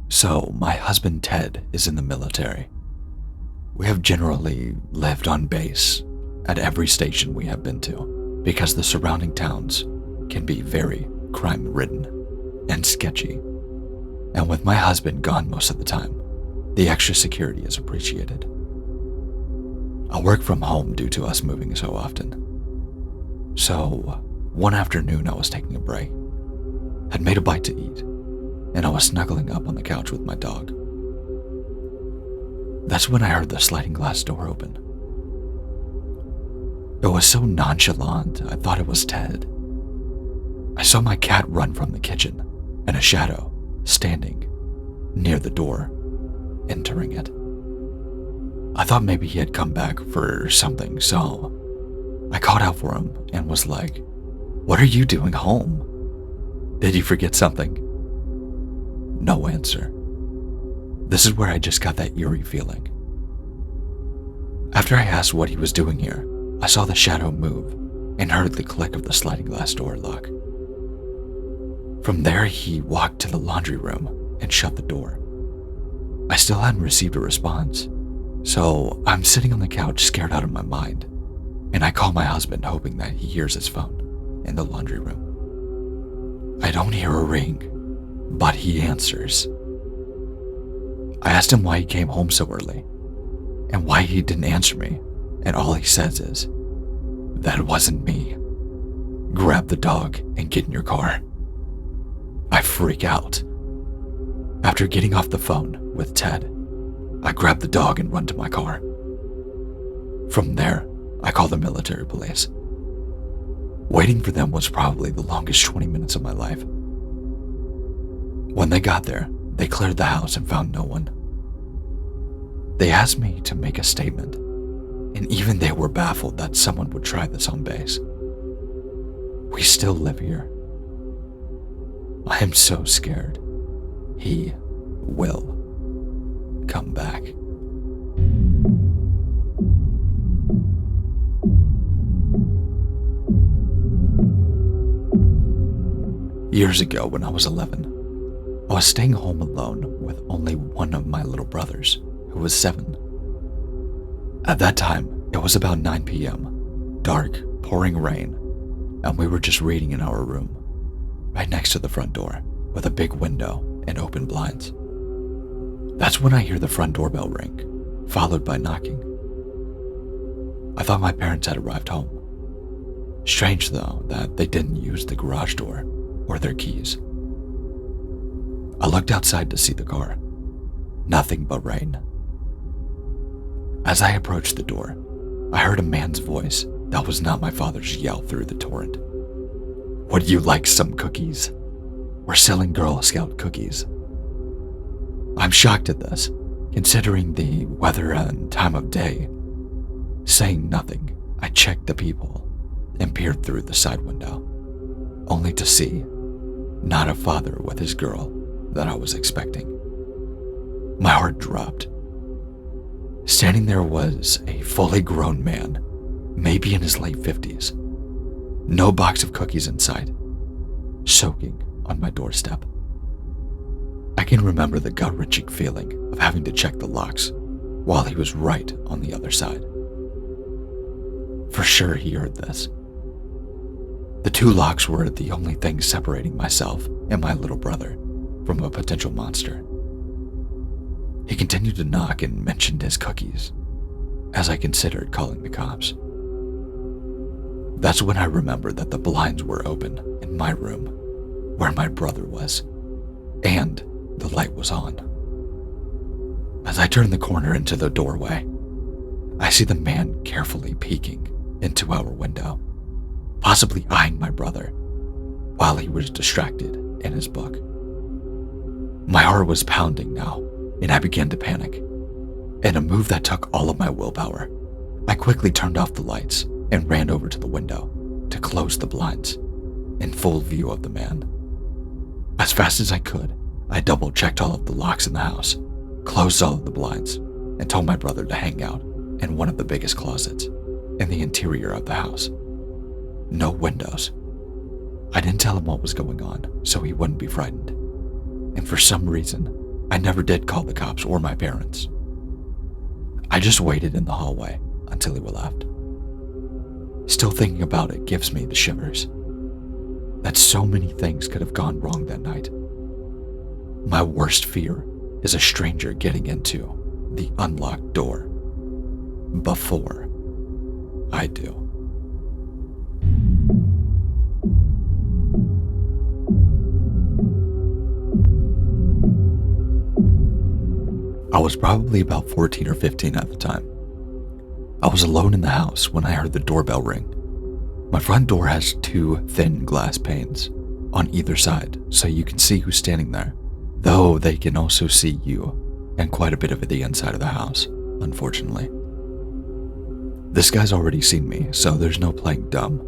So, my husband Ted is in the military. We have generally lived on base at every station we have been to because the surrounding towns can be very crime ridden and sketchy. And with my husband gone most of the time, the extra security is appreciated. I work from home due to us moving so often. So, one afternoon I was taking a break, had made a bite to eat, and I was snuggling up on the couch with my dog. That's when I heard the sliding glass door open. It was so nonchalant, I thought it was Ted. I saw my cat run from the kitchen and a shadow standing near the door, entering it. I thought maybe he had come back for something, so I called out for him and was like, "What are you doing home? Did you forget something?" No answer. This is where I just got that eerie feeling. After I asked what he was doing here, I saw the shadow move and heard the click of the sliding glass door lock. From there, he walked to the laundry room and shut the door. I still hadn't received a response, so I'm sitting on the couch scared out of my mind, and I call my husband hoping that he hears his phone in the laundry room. I don't hear a ring, but he answers. I asked him why he came home so early and why he didn't answer me, and all he says is, "That wasn't me. Grab the dog and get in your car." I freak out. After getting off the phone with Ted, I grab the dog and run to my car. From there, I call the military police. Waiting for them was probably the longest 20 minutes of my life. When they got there, they cleared the house and found no one. They asked me to make a statement, and even they were baffled that someone would try this on base. We still live here. I am so scared. He will come back. Years ago, when I was 11, I was staying home alone with only one of my little brothers, who was 7. At that time, it was about 9 p.m., dark, pouring rain, and we were just reading in our room, right next to the front door, with a big window and open blinds. That's when I hear the front doorbell ring, followed by knocking. I thought my parents had arrived home. Strange, though, that they didn't use the garage door or their keys. I looked outside to see the car. Nothing but rain. As I approached the door, I heard a man's voice that was not my father's yell through the torrent. "Would you like some cookies? We're selling Girl Scout cookies." I'm shocked at this, considering the weather and time of day. Saying nothing, I checked the people and peered through the side window, only to see not a father with his girl that I was expecting. My heart dropped. Standing there was a fully grown man, maybe in his late 50s. No box of cookies in sight, soaking on my doorstep. I can remember the gut-wrenching feeling of having to check the locks while he was right on the other side. For sure he heard this. The 2 locks were the only things separating myself and my little brother from a potential monster. He continued to knock and mentioned his cookies, as I considered calling the cops. That's when I remembered that the blinds were open in my room, where my brother was, and the light was on. As I turn the corner into the doorway, I see the man carefully peeking into our window, possibly eyeing my brother, while he was distracted in his book. My heart was pounding now, and I began to panic. In a move that took all of my willpower, I quickly turned off the lights and ran over to the window to close the blinds, in full view of the man. As fast as I could, I double-checked all of the locks in the house, closed all of the blinds, and told my brother to hang out in one of the biggest closets in the interior of the house. No windows. I didn't tell him what was going on so he wouldn't be frightened. And for some reason, I never did call the cops or my parents. I just waited in the hallway until he left. Still thinking about it gives me the shivers. That so many things could have gone wrong that night. My worst fear is a stranger getting into the unlocked door before I do. I was probably about 14 or 15 at the time. I was alone in the house when I heard the doorbell ring. My front door has 2 thin glass panes on either side, so you can see who's standing there, though they can also see you and quite a bit of the inside of the house, unfortunately. This guy's already seen me, so there's no playing dumb,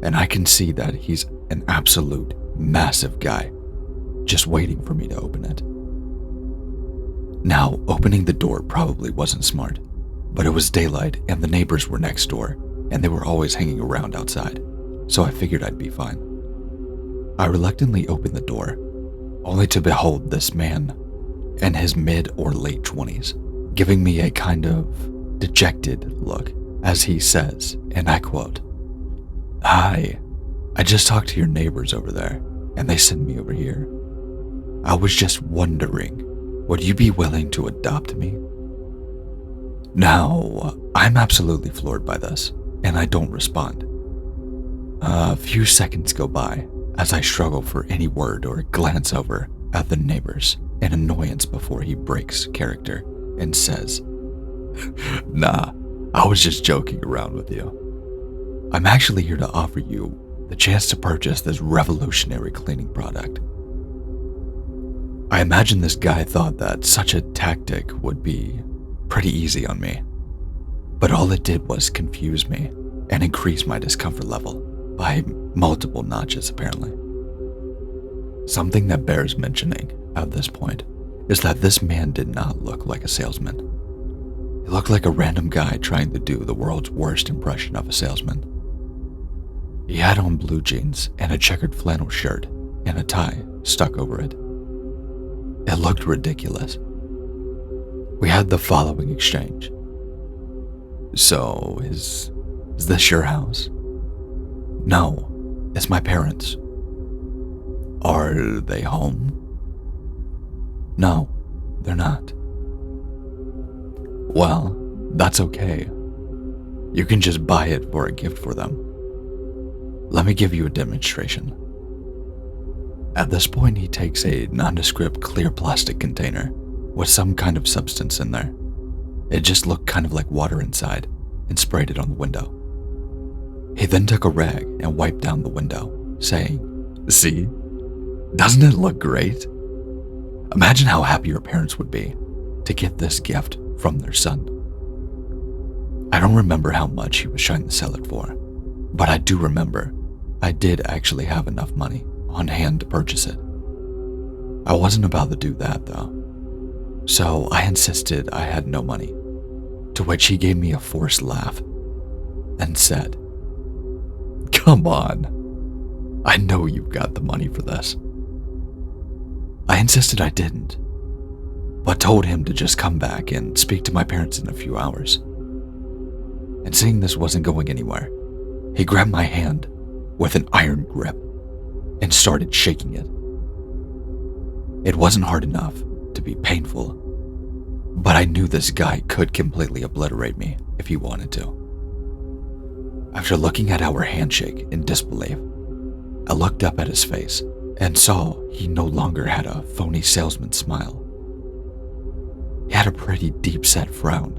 and I can see that he's an absolute massive guy, just waiting for me to open it. Now, opening the door probably wasn't smart, but it was daylight and the neighbors were next door, and they were always hanging around outside, so I figured I'd be fine. I reluctantly opened the door, only to behold this man in his mid or late 20s, giving me a kind of dejected look as he says, and I quote, "Hi, I just talked to your neighbors over there, and they sent me over here. I was just wondering, would you be willing to adopt me?" Now, I'm absolutely floored by this, and I don't respond. A few seconds go by as I struggle for any word or glance over at the neighbors in annoyance before he breaks character and says, "Nah, I was just joking around with you. I'm actually here to offer you the chance to purchase this revolutionary cleaning product." I imagine this guy thought that such a tactic would be pretty easy on me, but all it did was confuse me and increase my discomfort level by multiple notches apparently. Something that bears mentioning at this point is that this man did not look like a salesman. He looked like a random guy trying to do the world's worst impression of a salesman. He had on blue jeans and a checkered flannel shirt and a tie stuck over it. It looked ridiculous. We had the following exchange. "So, is this your house?" "No, it's my parents." "Are they home?" "No, they're not." "Well, that's okay. You can just buy it for a gift for them. Let me give you a demonstration." At this point, he takes a nondescript clear plastic container with some kind of substance in there. It just looked kind of like water inside, and sprayed it on the window. He then took a rag and wiped down the window, saying, "See? Doesn't it look great? Imagine how happy your parents would be to get this gift from their son." I don't remember how much he was trying to sell it for, but I do remember I did actually have enough money on hand to purchase it. I wasn't about to do that though, so I insisted I had no money, to which he gave me a forced laugh and said, "Come on, I know you've got the money for this." I insisted I didn't, but told him to just come back and speak to my parents in a few hours. And seeing this wasn't going anywhere, he grabbed my hand with an iron grip and started shaking it. It wasn't hard enough to be painful, but I knew this guy could completely obliterate me if he wanted to. After looking at our handshake in disbelief, I looked up at his face and saw he no longer had a phony salesman smile. He had a pretty deep-set frown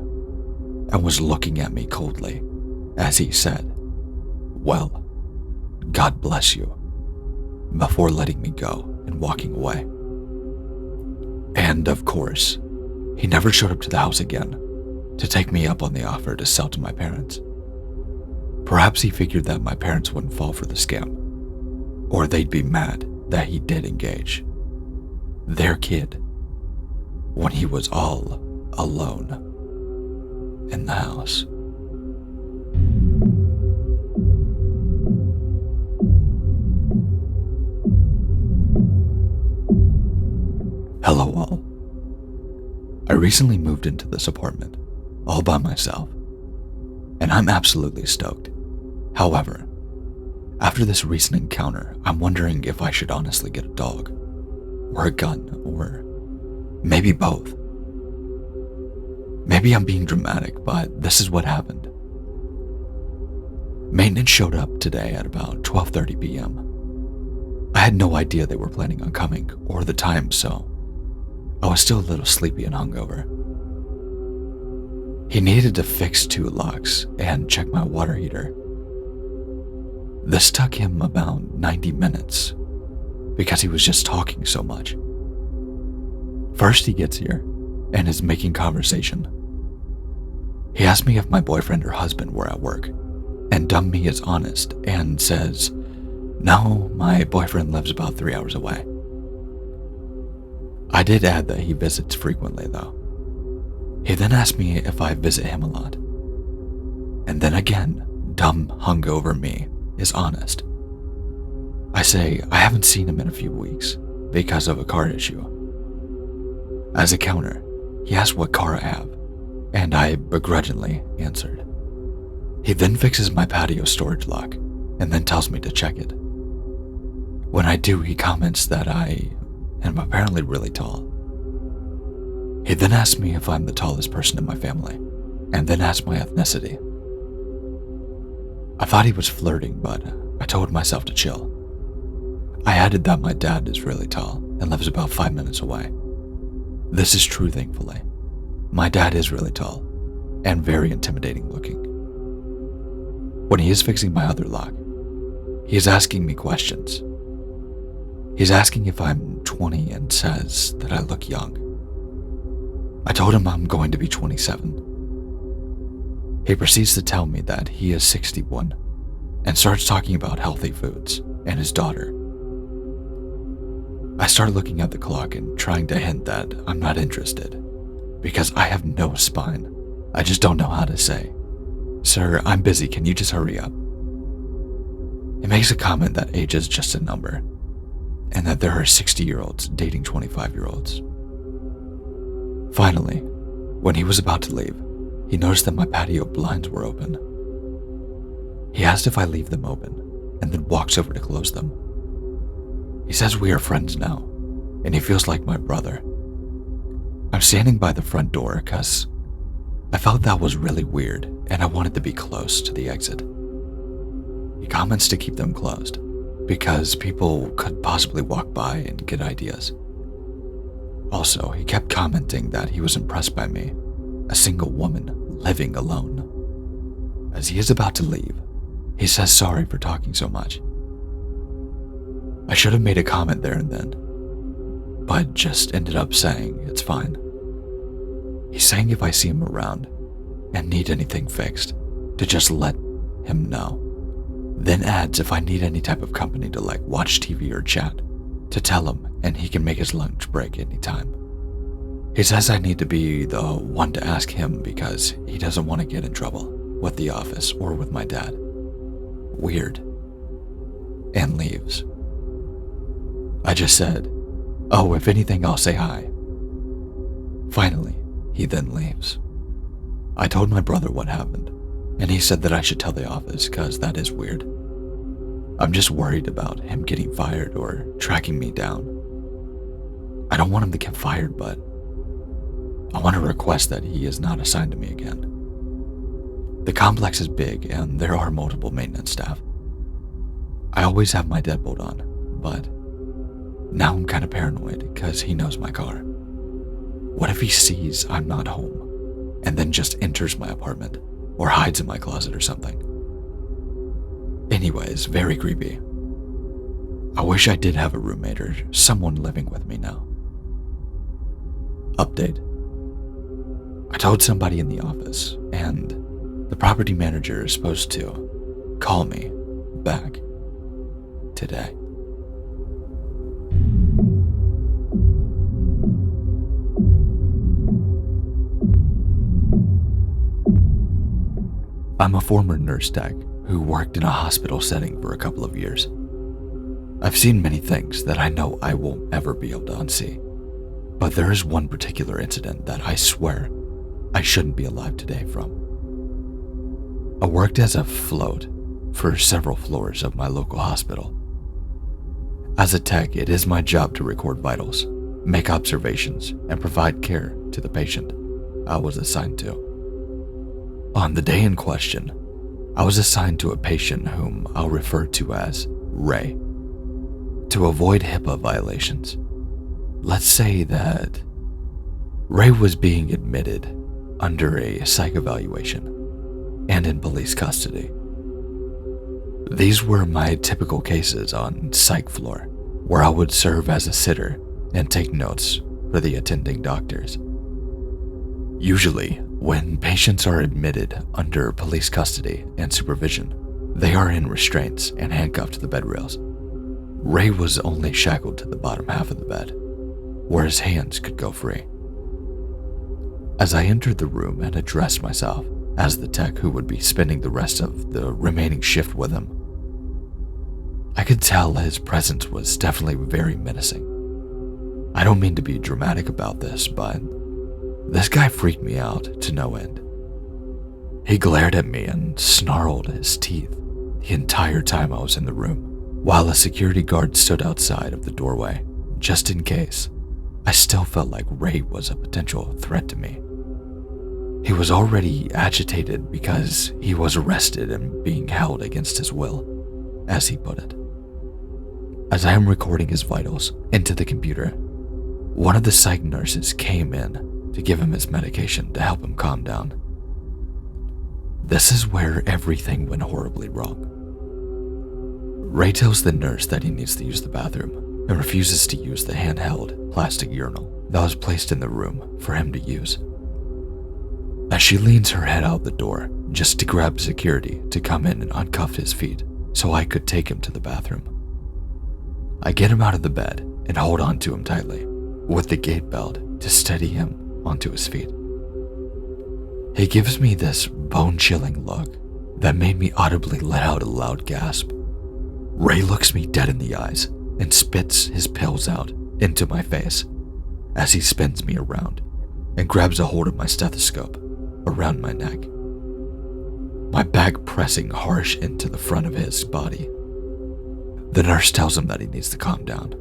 and was looking at me coldly as he said, "Well, God bless you," before letting me go and walking away. And of course, he never showed up to the house again to take me up on the offer to sell to my parents. Perhaps he figured that my parents wouldn't fall for the scam, or they'd be mad that he did engage their kid when he was all alone in the house. Hello all, I recently moved into this apartment, all by myself, and I'm absolutely stoked. However, after this recent encounter, I'm wondering if I should honestly get a dog, or a gun, or maybe both. Maybe I'm being dramatic, but this is what happened. Maintenance showed up today at about 12:30 p.m. I had no idea they were planning on coming or the time, so I was still a little sleepy and hungover. He needed to fix 2 locks and check my water heater. This took him about 90 minutes because he was just talking so much. First, he gets here and is making conversation. He asked me if my boyfriend or husband were at work, and dumb me is honest and says, "No, my boyfriend lives about 3 hours away." I did add that he visits frequently, though. He then asked me if I visit him a lot. And then again, dumb hungover me is honest. I say I haven't seen him in a few weeks because of a car issue. As a counter, he asked what car I have, and I begrudgingly answered. He then fixes my patio storage lock and then tells me to check it. When I do, he comments that I am apparently really tall. He then asks me if I'm the tallest person in my family, and then asks my ethnicity. I thought he was flirting, but I told myself to chill. I added that my dad is really tall and lives about 5 minutes away. This is true, thankfully. My dad is really tall and very intimidating looking. When he is fixing my other lock, he is asking me questions. He's asking if I'm 20 and says that I look young. I told him I'm going to be 27. He proceeds to tell me that he is 61 and starts talking about healthy foods and his daughter. I start looking at the clock and trying to hint that I'm not interested because I have no spine. I just don't know how to say, "Sir, I'm busy, can you just hurry up?" He makes a comment that age is just a number and that there are 60-year-olds dating 25-year-olds. Finally, when he was about to leave, he noticed that my patio blinds were open. He asked if I leave them open and then walks over to close them. He says we are friends now, and he feels like my brother. I'm standing by the front door because I felt that was really weird and I wanted to be close to the exit. He comments to keep them closed because people could possibly walk by and get ideas. Also, he kept commenting that he was impressed by me, a single woman living alone. As he is about to leave, he says sorry for talking so much. I should have made a comment there and then, but just ended up saying it's fine. He's saying if I see him around and need anything fixed, to just let him know. Then adds if I need any type of company to like watch TV or chat, to tell him and he can make his lunch break anytime. He says I need to be the one to ask him because he doesn't want to get in trouble with the office or with my dad. Weird. And leaves. I just said, "Oh, if anything, I'll say hi." Finally, he then leaves. I told my brother what happened, and he said that I should tell the office because that is weird. I'm just worried about him getting fired or tracking me down. I don't want him to get fired, but I want to request that he is not assigned to me again. The complex is big and there are multiple maintenance staff. I always have my deadbolt on, but now I'm kind of paranoid because he knows my car. What if he sees I'm not home and then just enters my apartment or hides in my closet or something? Anyways, very creepy. I wish I did have a roommate or someone living with me now. Update. I told somebody in the office, and the property manager is supposed to call me back today. I'm a former nurse tech who worked in a hospital setting for a couple of years. I've seen many things that I know I won't ever be able to unsee, But there is one particular incident that I swear I shouldn't be alive today from. I worked as a float for several floors of my local hospital. As a tech, it is my job to record vitals, make observations, and provide care to the patient I was assigned to. On the day in question, I was assigned to a patient whom I'll refer to as Ray. To avoid HIPAA violations, let's say that Ray was being admitted under a psych evaluation and in police custody. These were my typical cases on psych floor, where I would serve as a sitter and take notes for the attending doctors. Usually, when patients are admitted under police custody and supervision, they are in restraints and handcuffed to the bed rails. Ray was only shackled to the bottom half of the bed, where his hands could go free. As I entered the room and addressed myself as the tech who would be spending the rest of the remaining shift with him, I could tell his presence was definitely very menacing. I don't mean to be dramatic about this, but this guy freaked me out to no end. He glared at me and snarled his teeth the entire time I was in the room, while a security guard stood outside of the doorway, just in case. I still felt like Ray was a potential threat to me. He was already agitated because he was arrested and being held against his will, as he put it. As I am recording his vitals into the computer, one of the psych nurses came in to give him his medication to help him calm down. This is where everything went horribly wrong. Ray tells the nurse that he needs to use the bathroom and refuses to use the handheld plastic urinal that was placed in the room for him to use. As she leans her head out the door just to grab security to come in and uncuff his feet so I could take him to the bathroom, I get him out of the bed and hold on to him tightly with the gate belt to steady him onto his feet. He gives me this bone-chilling look that made me audibly let out a loud gasp. Ray looks me dead in the eyes and spits his pills out into my face as he spins me around and grabs a hold of my stethoscope around my neck, my back pressing harsh into the front of his body. The nurse tells him that he needs to calm down,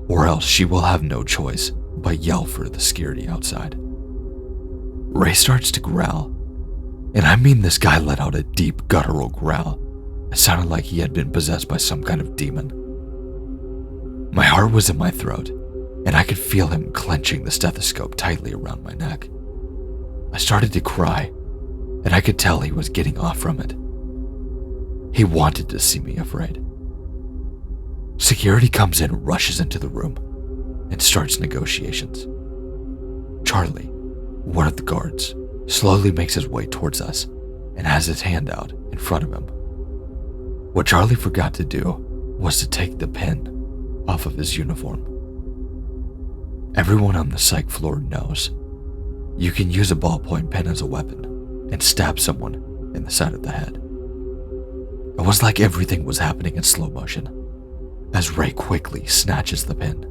or else she will have no choice but yell for the security outside. Ray starts to growl, and I mean this guy let out a deep guttural growl. It sounded like he had been possessed by some kind of demon. My heart was in my throat, and I could feel him clenching the stethoscope tightly around my neck. I started to cry, and I could tell he was getting off from it. He wanted to see me afraid. Security comes in, rushes into the room, and starts negotiations. Charlie, one of the guards, slowly makes his way towards us and has his hand out in front of him. What Charlie forgot to do was to take the pin off of his uniform. Everyone on the psych floor knows you can use a ballpoint pen as a weapon and stab someone in the side of the head. It was like everything was happening in slow motion as Ray quickly snatches the pin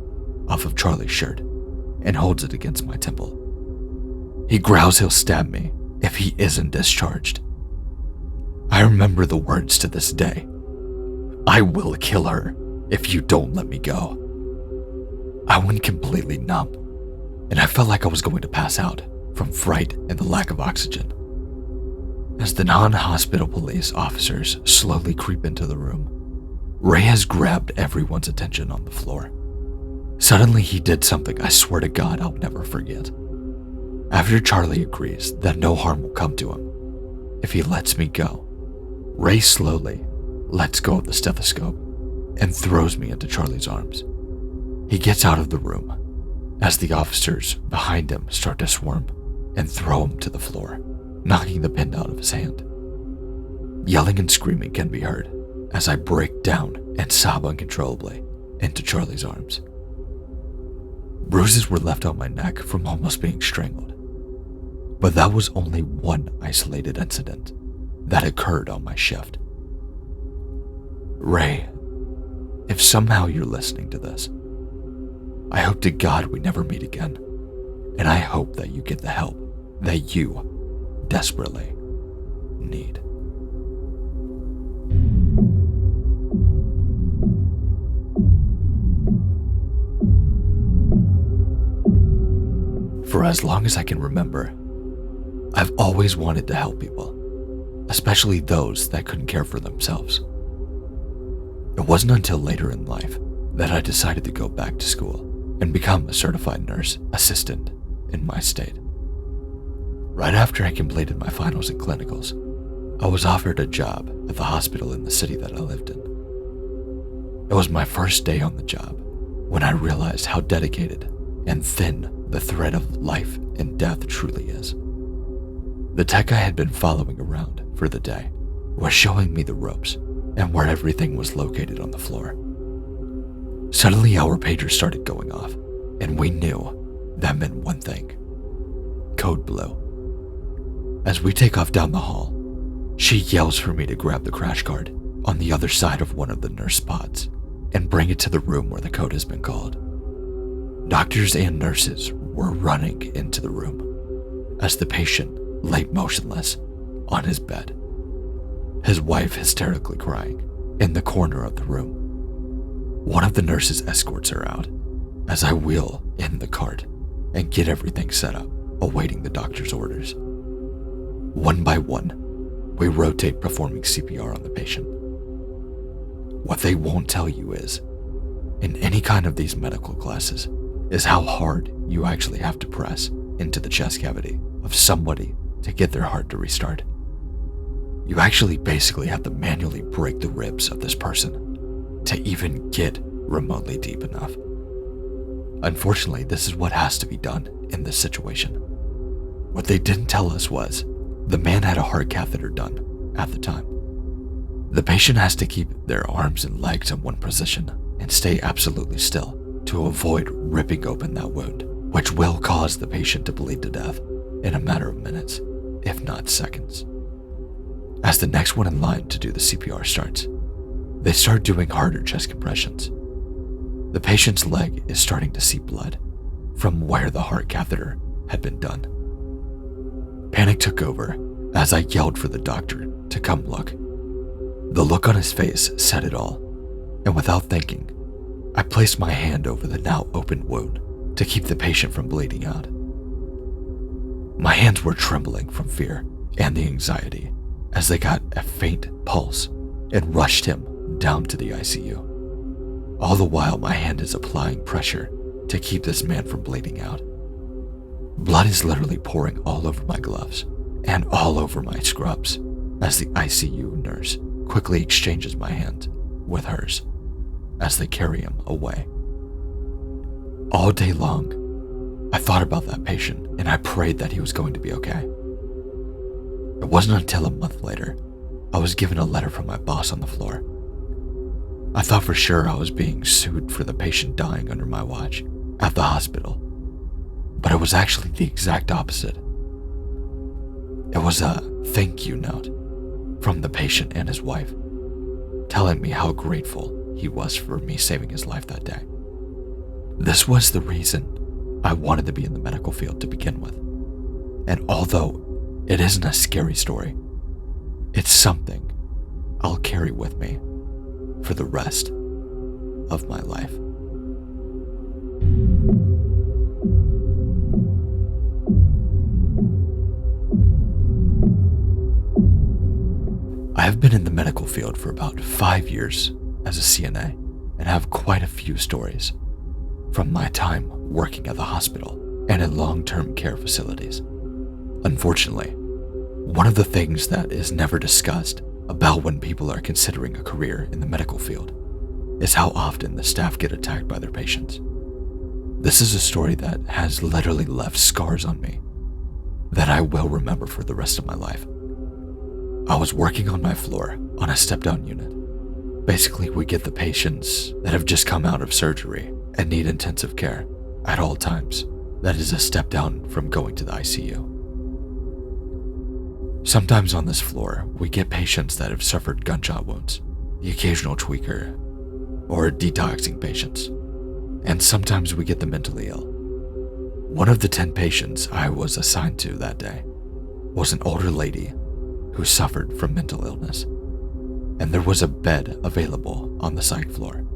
off of Charlie's shirt and holds it against my temple. He growls he'll stab me if he isn't discharged. I remember the words to this day. "I will kill her if you don't let me go." I went completely numb, and I felt like I was going to pass out from fright and the lack of oxygen. As the non-hospital police officers slowly creep into the room, Ray has grabbed everyone's attention on the floor. Suddenly, he did something I swear to God I'll never forget. After Charlie agrees that no harm will come to him if he lets me go, Ray slowly lets go of the stethoscope and throws me into Charlie's arms. He gets out of the room as the officers behind him start to swarm and throw him to the floor, knocking the pin out of his hand. Yelling and screaming can be heard as I break down and sob uncontrollably into Charlie's arms. Bruises were left on my neck from almost being strangled, but that was only one isolated incident that occurred on my shift. Ray, if somehow you're listening to this, I hope to God we never meet again. and I hope that you get the help that you desperately need. For as long as I can remember, I've always wanted to help people, especially those that couldn't care for themselves. It wasn't until later in life that I decided to go back to school and become a certified nurse assistant in my state. Right after I completed my finals and clinicals, I was offered a job at the hospital in the city that I lived in. It was my first day on the job when I realized how dedicated and thin the thread of life and death truly is. The tech I had been following around for the day was showing me the ropes and where everything was located on the floor. Suddenly our pager started going off, and we knew that meant one thing: code blue. As we take off down the hall, she yells for me to grab the crash card on the other side of one of the nurse pods and bring it to the room where the code has been called. Doctors and nurses were running into the room as the patient lay motionless on his bed, his wife hysterically crying in the corner of the room. One of the nurses escorts her out as I wheel in the cart and get everything set up, awaiting the doctor's orders. One by one, we rotate performing CPR on the patient. What they won't tell you is, in any kind of these medical classes, is how hard you actually have to press into the chest cavity of somebody to get their heart to restart. You actually basically have to manually break the ribs of this person to even get remotely deep enough. Unfortunately, this is what has to be done in this situation. What they didn't tell us was the man had a heart catheter done at the time. The patient has to keep their arms and legs in one position and stay absolutely still to avoid ripping open that wound, which will cause the patient to bleed to death in a matter of minutes, if not seconds. As the next one in line to do the CPR starts, they start doing harder chest compressions. The patient's leg is starting to see blood from where the heart catheter had been done. Panic took over as I yelled for the doctor to come look. The look on his face said it all, and without thinking, I placed my hand over the now open wound to keep the patient from bleeding out. My hands were trembling from fear and the anxiety as they got a faint pulse and rushed him down to the ICU. All the while, my hand is applying pressure to keep this man from bleeding out. Blood is literally pouring all over my gloves and all over my scrubs as the ICU nurse quickly exchanges my hand with hers as they carry him away. All day long, I thought about that patient and I prayed that he was going to be okay. It wasn't until a month later I was given a letter from my boss on the floor. I thought for sure I was being sued for the patient dying under my watch at the hospital, but it was actually the exact opposite. It was a thank you note from the patient and his wife, telling me how grateful he was for me saving his life that day. This was the reason I wanted to be in the medical field to begin with, and although it isn't a scary story, it's something I'll carry with me for the rest of my life. I have been in the medical field for about 5 years as a CNA and have quite a few stories from my time working at the hospital and in long-term care facilities. Unfortunately, one of the things that is never discussed about when people are considering a career in the medical field is how often the staff get attacked by their patients. This is a story that has literally left scars on me that I will remember for the rest of my life. I was working on my floor on a step-down unit. Basically, we get the patients that have just come out of surgery and need intensive care at all times. That is a step down from going to the ICU. Sometimes on this floor, we get patients that have suffered gunshot wounds, the occasional tweaker, or detoxing patients. And sometimes we get the mentally ill. One of the 10 patients I was assigned to that day was an older lady who suffered from mental illness, and there was a bed available on the psych floor.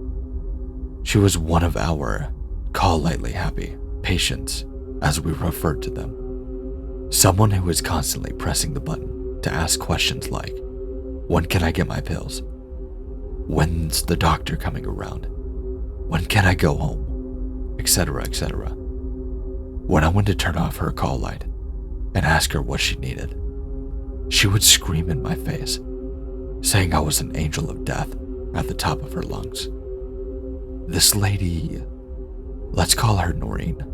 She was one of our call lightly happy patients, as we referred to them. Someone who was constantly pressing the button to ask questions like, when can I get my pills? When's the doctor coming around? When can I go home? Etc., etc. When I went to turn off her call light and ask her what she needed, she would scream in my face, saying I was an angel of death at the top of her lungs. This lady, let's call her Noreen,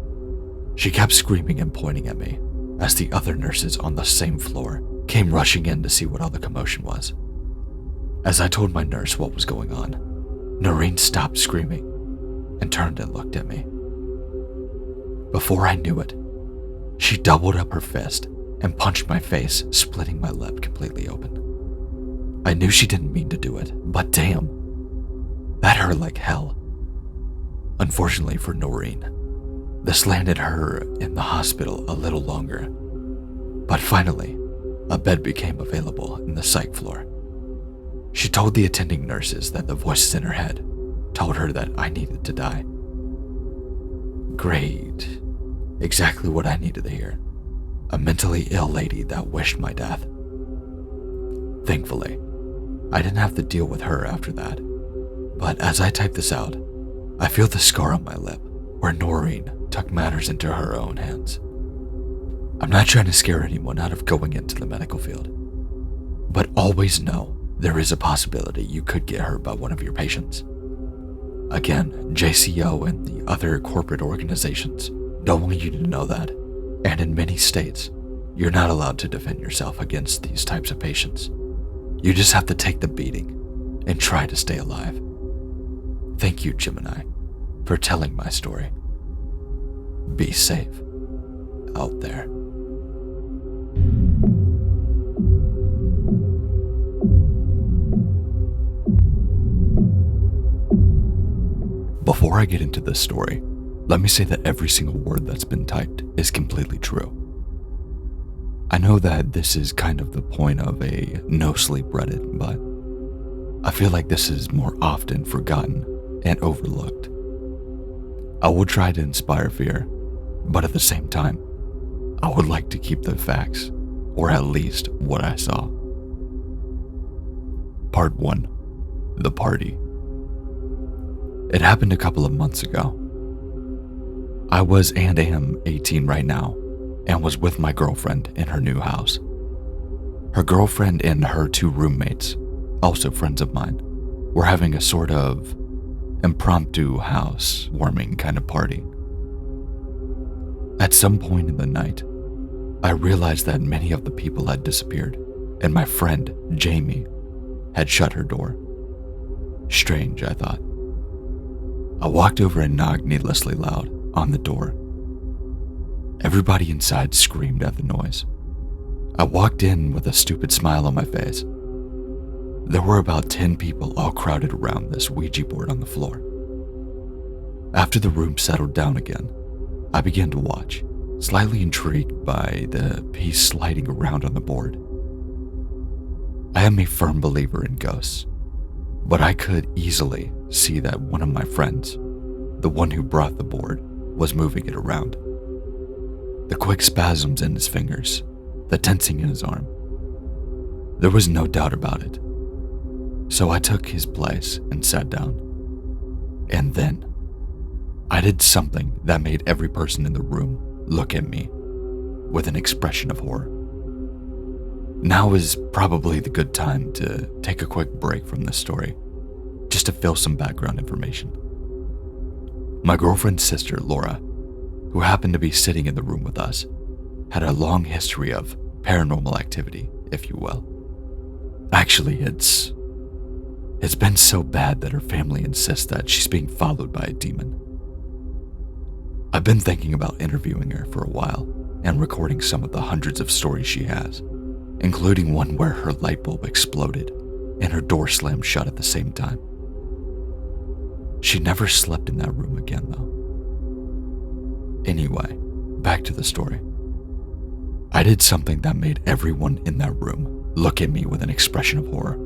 she kept screaming and pointing at me as the other nurses on the same floor came rushing in to see what all the commotion was. As I told my nurse what was going on, Noreen stopped screaming and turned and looked at me. Before I knew it, she doubled up her fist and punched my face, splitting my lip completely open. I knew she didn't mean to do it, but damn, that hurt like hell. Unfortunately for Noreen, this landed her in the hospital a little longer, but finally, a bed became available in the psych floor. She told the attending nurses that the voices in her head told her that I needed to die. Great. Exactly what I needed to hear. A mentally ill lady that wished my death. Thankfully, I didn't have to deal with her after that. But as I type this out, I feel the scar on my lip where Noreen took matters into her own hands. I'm not trying to scare anyone out of going into the medical field, but always know there is a possibility you could get hurt by one of your patients. Again, JCO and the other corporate organizations don't want you to know that, and in many states, you're not allowed to defend yourself against these types of patients. You just have to take the beating and try to stay alive. Thank you, Gemini, for telling my story. Be safe out there. Before I get into this story, let me say that every single word that's been typed is completely true. I know that this is kind of the point of a no sleep Reddit, but I feel like this is more often forgotten and overlooked. I will try to inspire fear, but at the same time, I would like to keep the facts, or at least what I saw. Part 1. The Party. It happened a couple of months ago. I was and am 18 right now, and was with my girlfriend in her new house. Her girlfriend and her 2 roommates, also friends of mine, were having a sort of impromptu house-warming kind of party. At some point in the night, I realized that many of the people had disappeared, and my friend, Jamie, had shut her door. Strange, I thought. I walked over and knocked needlessly loud on the door. Everybody inside screamed at the noise. I walked in with a stupid smile on my face. There were about 10 people all crowded around this Ouija board on the floor. After the room settled down again, I began to watch, slightly intrigued by the piece sliding around on the board. I am a firm believer in ghosts, but I could easily see that one of my friends, the one who brought the board, was moving it around. The quick spasms in his fingers, the tensing in his arm. There was no doubt about it. So I took his place and sat down. And then, I did something that made every person in the room look at me with an expression of horror. Now is probably the good time to take a quick break from this story, just to fill some background information. My girlfriend's sister, Laura, who happened to be sitting in the room with us, had a long history of paranormal activity, if you will. Actually, it's been so bad that her family insists that she's being followed by a demon. I've been thinking about interviewing her for a while and recording some of the hundreds of stories she has, including one where her light bulb exploded and her door slammed shut at the same time. She never slept in that room again, though. Anyway, Back to the story. I did something that made everyone in that room look at me with an expression of horror.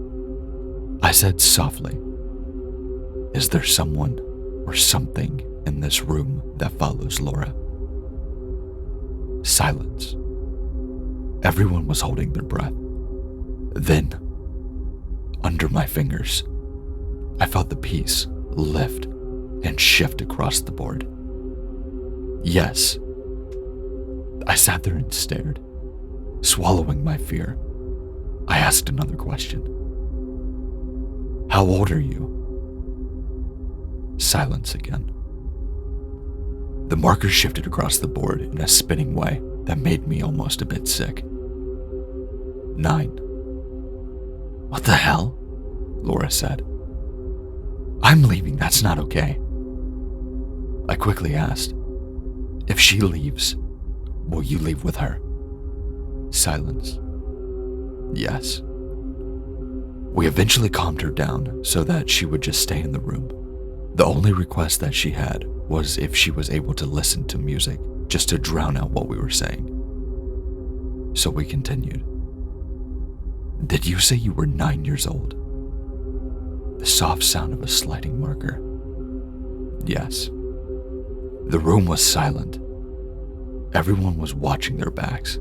I said softly, "Is there someone or something in this room that follows Laura?" Silence. Everyone was holding their breath. Then, under my fingers, I felt the piece lift and shift across the board. Yes. I sat there and stared, swallowing my fear. I asked another question. "How old are you?" Silence again. The marker shifted across the board in a spinning way that made me almost a bit sick. 9. "What the hell?" Laura said. "I'm leaving, that's not okay." I quickly asked, "If she leaves, will you leave with her?" Silence. Yes. We eventually calmed her down so that she would just stay in the room. The only request that she had was if she was able to listen to music just to drown out what we were saying. So we continued. "Did you say you were 9 years old?" The soft sound of a sliding marker. Yes. The room was silent. Everyone was watching their backs,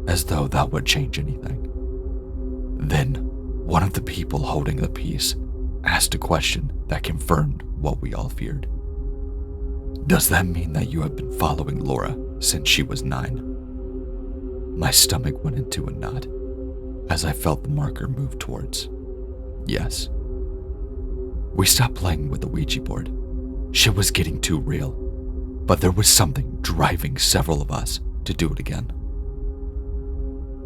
as though that would change anything. Then, one of the people holding the piece asked a question that confirmed what we all feared. "Does that mean that you have been following Laura since she was 9? My stomach went into a knot as I felt the marker move towards. Yes. We stopped playing with the Ouija board. Shit was getting too real, but there was something driving several of us to do it again.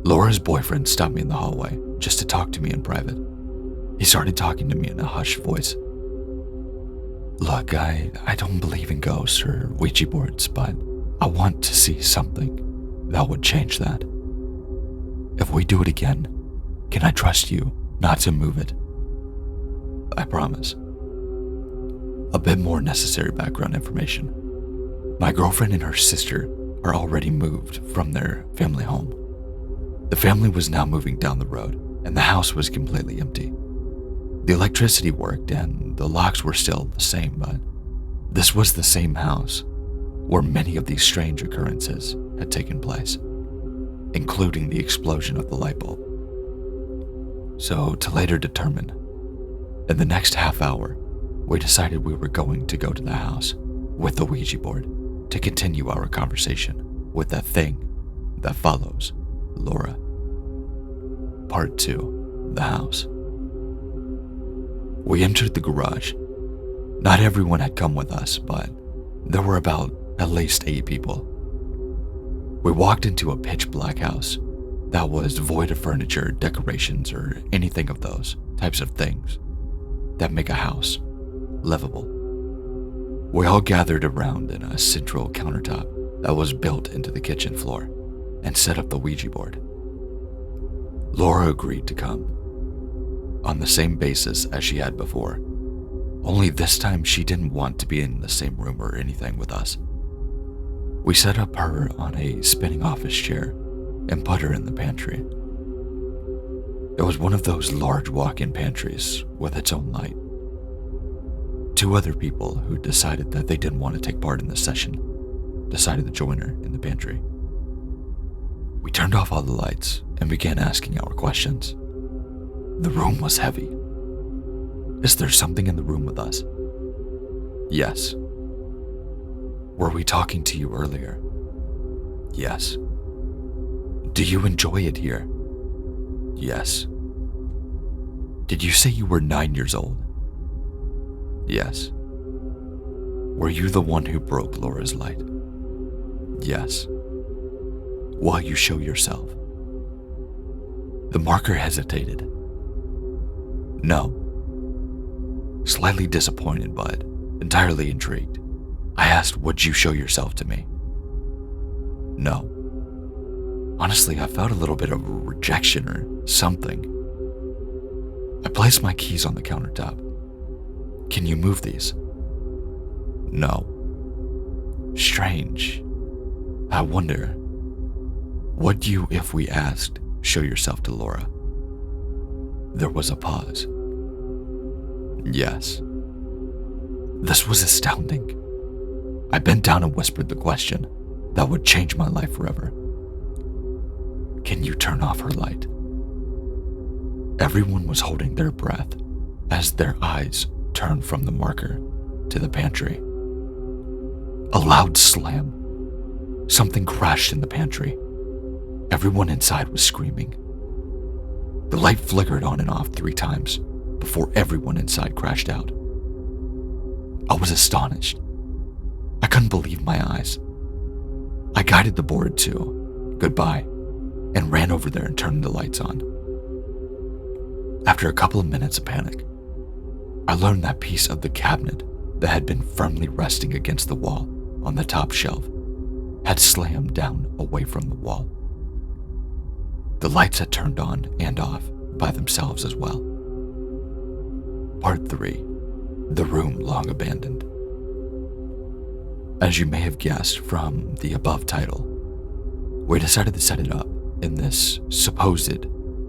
Laura's boyfriend stopped me in the hallway just to talk to me in private. He started talking to me in a hushed voice. "Look, I don't believe in ghosts or Ouija boards, but I want to see something that would change that. If we do it again, can I trust you not to move it?" "I promise." A bit more necessary background information. My girlfriend and her sister are already moved from their family home. The family was now moving down the road, and the house was completely empty. The electricity worked and the locks were still the same, but this was the same house where many of these strange occurrences had taken place, including the explosion of the light bulb. So, to later determine, in the next half hour, we decided we were going to go to the house with the Ouija board to continue our conversation with that thing that follows Laura. Part 2, the house. We entered the garage. Not everyone had come with us, but there were about at least 8 people. We walked into a pitch black house that was void of furniture, decorations, or anything of those types of things that make a house livable. We all gathered around in a central countertop that was built into the kitchen floor and set up the Ouija board. Laura agreed to come, on the same basis as she had before, only this time she didn't want to be in the same room or anything with us. We set up her on a spinning office chair and put her in the pantry. It was one of those large walk-in pantries with its own light. 2 other people who decided that they didn't want to take part in the session decided to join her in the pantry. We turned off all the lights and began asking our questions. The room was heavy. "Is there something in the room with us?" "Yes." "Were we talking to you earlier?" "Yes." "Do you enjoy it here?" "Yes." "Did you say you were 9 years old?" "Yes." "Were you the one who broke Laura's light?" "Yes." "Will you show yourself?" The marker hesitated. "No." Slightly disappointed, but entirely intrigued, I asked, "Would you show yourself to me?" "No." Honestly, I felt a little bit of rejection or something. I placed my keys on the countertop. "Can you move these?" "No." Strange. I wonder, would you, if we asked, show yourself to Laura? There was a pause. Yes. This was astounding. I bent down and whispered the question that would change my life forever. Can you turn off her light? Everyone was holding their breath as their eyes turned from the marker to the pantry. A loud slam. Something crashed in the pantry. Everyone inside was screaming. The light flickered on and off 3 times before everyone inside crashed out. I was astonished. I couldn't believe my eyes. I guided the board to goodbye and ran over there and turned the lights on. After a couple of minutes of panic, I learned that piece of the cabinet that had been firmly resting against the wall on the top shelf had slammed down away from the wall. The lights had turned on and off by themselves as well. Part 3. The room long abandoned. As you may have guessed from the above title, we decided to set it up in this supposed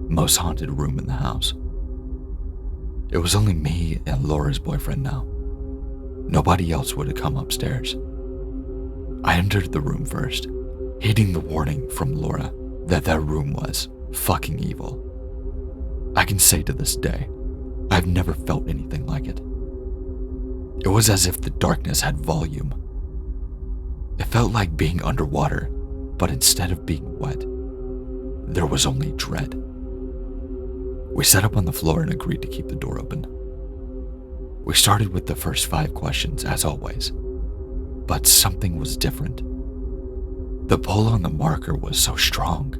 most haunted room in the house. It was only me and Laura's boyfriend now. Nobody else would have come upstairs. I entered the room first, heeding the warning from Laura that room was fucking evil. I can say to this day, I've never felt anything like it. It was as if the darkness had volume. It felt like being underwater, but instead of being wet, there was only dread. We sat up on the floor and agreed to keep the door open. We started with the first 5 questions, as always, but something was different. The pull on the marker was so strong.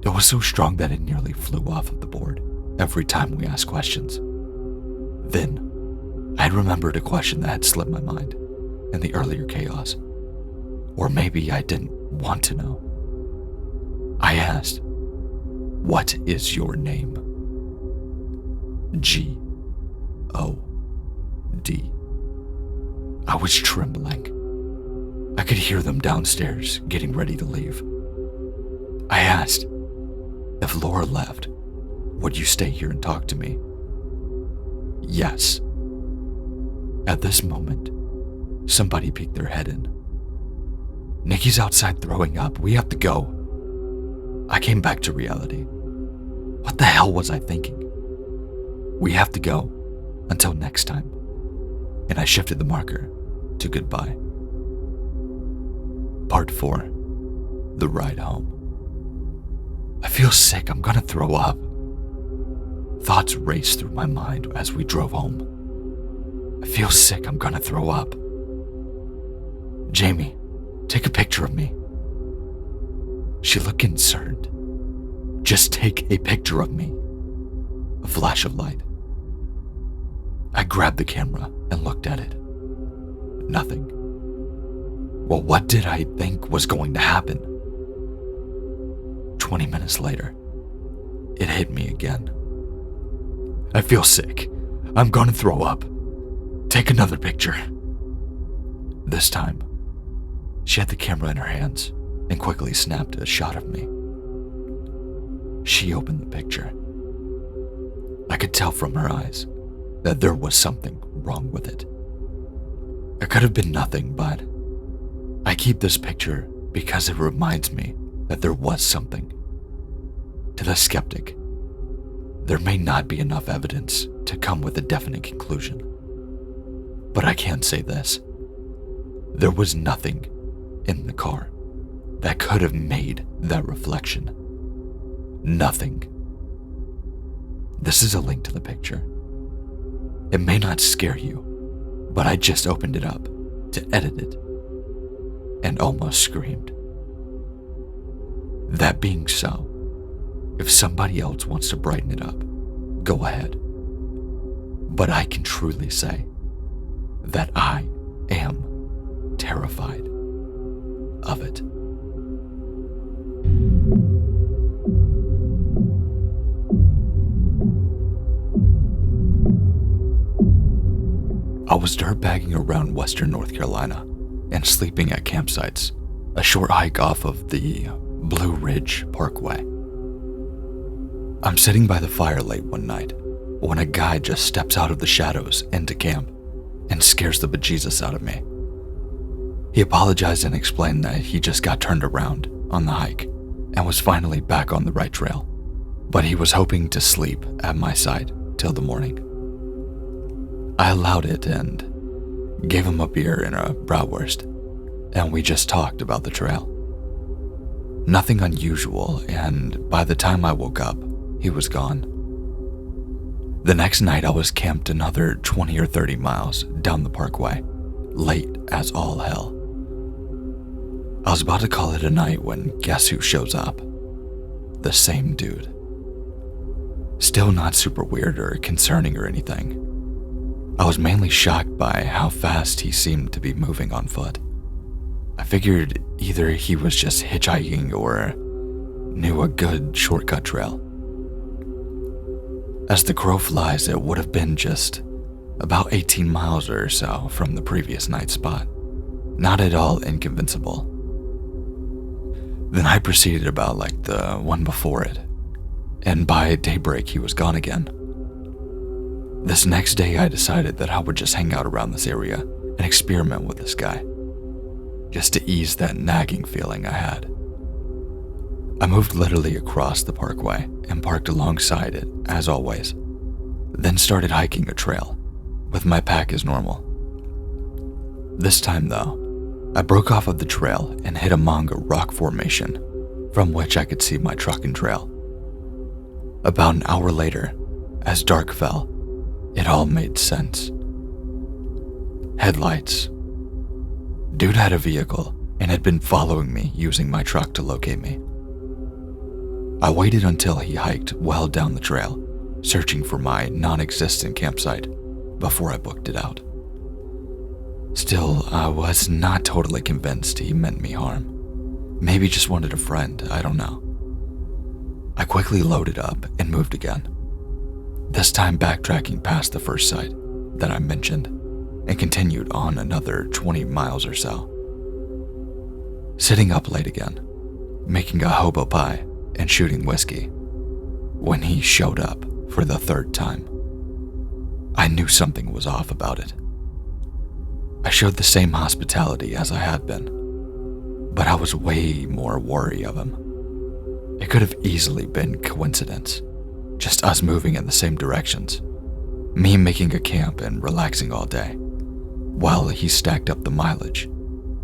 It was so strong that it nearly flew off of the board every time we asked questions. Then, I remembered a question that had slipped my mind in the earlier chaos. Or maybe I didn't want to know. I asked, "What is your name?" G-O-D. I was trembling. I could hear them downstairs getting ready to leave. I asked, "If Laura left, would you stay here and talk to me?" Yes. At this moment, somebody peeked their head in. "Nikki's outside throwing up. We have to go." I came back to reality. What the hell was I thinking? We have to go. Until next time. And I shifted the marker to goodbye. Part 4. The ride home. I feel sick. I'm gonna throw up. Thoughts raced through my mind as we drove home. I feel sick. I'm gonna throw up. "Jamie, take a picture of me." She looked concerned. "Just take a picture of me." A flash of light. I grabbed the camera and looked at it. Nothing. Well, what did I think was going to happen? 20 minutes later, it hit me again. "I feel sick. I'm gonna throw up. Take another picture." This time, she had the camera in her hands and quickly snapped a shot of me. She opened the picture. I could tell from her eyes that there was something wrong with it. It could have been nothing, but I keep this picture because it reminds me that there was something. To the skeptic, there may not be enough evidence to come with a definite conclusion. But I can say this. There was nothing in the car that could have made that reflection. Nothing. This is a link to the picture. It may not scare you, but I just opened it up to edit it and almost screamed. That being so, if somebody else wants to brighten it up, go ahead. But I can truly say that I am terrified of it. I was dirtbagging around Western North Carolina and sleeping at campsites a short hike off of the Blue Ridge Parkway. I'm sitting by the fire late one night when a guy just steps out of the shadows into camp and scares the bejesus out of me. He apologized and explained that he just got turned around on the hike and was finally back on the right trail, but he was hoping to sleep at my side till the morning. I allowed it and gave him a beer and a bratwurst, and we just talked about the trail. Nothing unusual, and by the time I woke up, he was gone. The next night I was camped another 20 or 30 miles down the parkway, late as all hell. I was about to call it a night when guess who shows up? The same dude. Still not super weird or concerning or anything. I was mainly shocked by how fast he seemed to be moving on foot. I figured either he was just hitchhiking or knew a good shortcut trail. As the crow flies, it would have been just about 18 miles or so from the previous night's spot. Not at all inconceivable. The night proceeded about like the one before it, and by daybreak he was gone again. This next day I decided that I would just hang out around this area and experiment with this guy, just to ease that nagging feeling I had. I moved literally across the parkway and parked alongside it, as always, then started hiking a trail, with my pack as normal. This time though, I broke off of the trail and hit among a rock formation from which I could see my truck and trail. About an hour later, as dark fell, it all made sense. Headlights. Dude had a vehicle and had been following me using my truck to locate me. I waited until he hiked well down the trail, searching for my non-existent campsite before I booked it out. Still, I was not totally convinced he meant me harm. Maybe just wanted a friend, I don't know. I quickly loaded up and moved again, this time backtracking past the first site that I mentioned and continued on another 20 miles or so. Sitting up late again, making a hobo pie and shooting whiskey, when he showed up for the third time. I knew something was off about it. I showed the same hospitality as I had been, but I was way more wary of him. It could have easily been coincidence, just us moving in the same directions, me making a camp and relaxing all day, while he stacked up the mileage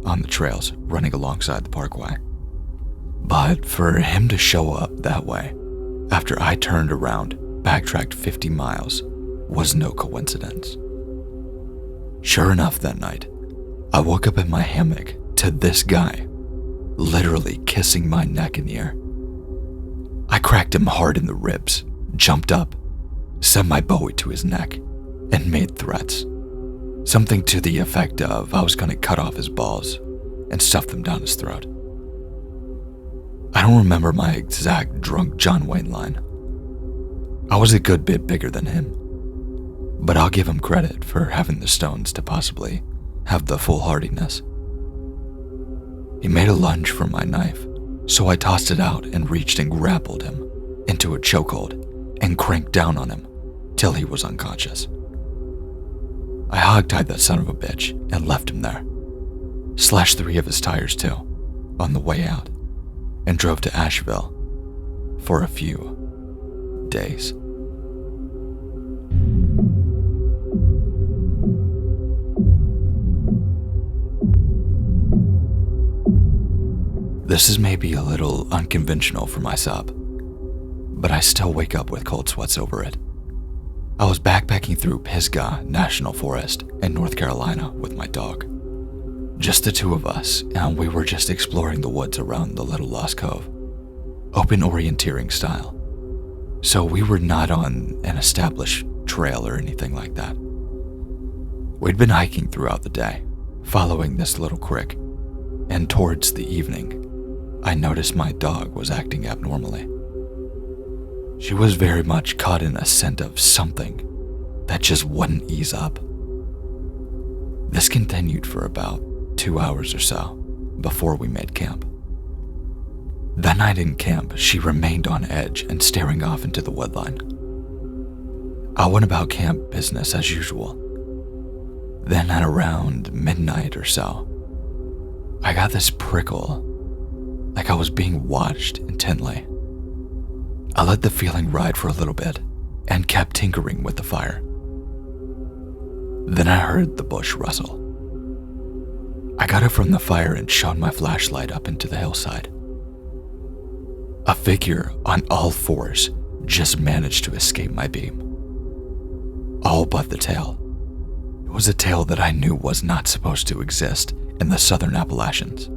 on the trails running alongside the parkway. But for him to show up that way, after I turned around, backtracked 50 miles, was no coincidence. Sure enough, that night, I woke up in my hammock to this guy literally kissing my neck and ear. I cracked him hard in the ribs, jumped up, sent my Bowie to his neck, and made threats. Something to the effect of I was going to cut off his balls and stuff them down his throat. I don't remember my exact drunk John Wayne line. I was a good bit bigger than him, but I'll give him credit for having the stones to possibly have the foolhardiness. He made a lunge for my knife, so I tossed it out and reached and grappled him into a chokehold and cranked down on him till he was unconscious. I hogtied that son of a bitch and left him there. Slashed 3 of his tires too, on the way out, and drove to Asheville for a few days. This is maybe a little unconventional for my sub, but I still wake up with cold sweats over it. I was backpacking through Pisgah National Forest in North Carolina with my dog. Just the 2 of us, and we were just exploring the woods around the Little Lost Cove, open orienteering style. So we were not on an established trail or anything like that. We'd been hiking throughout the day, following this little creek, and towards the evening, I noticed my dog was acting abnormally. She was very much caught in a scent of something that just wouldn't ease up. This continued for about 2 hours or so, before we made camp. That night in camp, she remained on edge and staring off into the woodline. I went about camp business as usual. Then at around midnight or so, I got this prickle, like I was being watched intently. I let the feeling ride for a little bit and kept tinkering with the fire. Then I heard the bush rustle. I got up from the fire and shone my flashlight up into the hillside. A figure on all fours just managed to escape my beam. All but the tail. It was a tail that I knew was not supposed to exist in the southern Appalachians.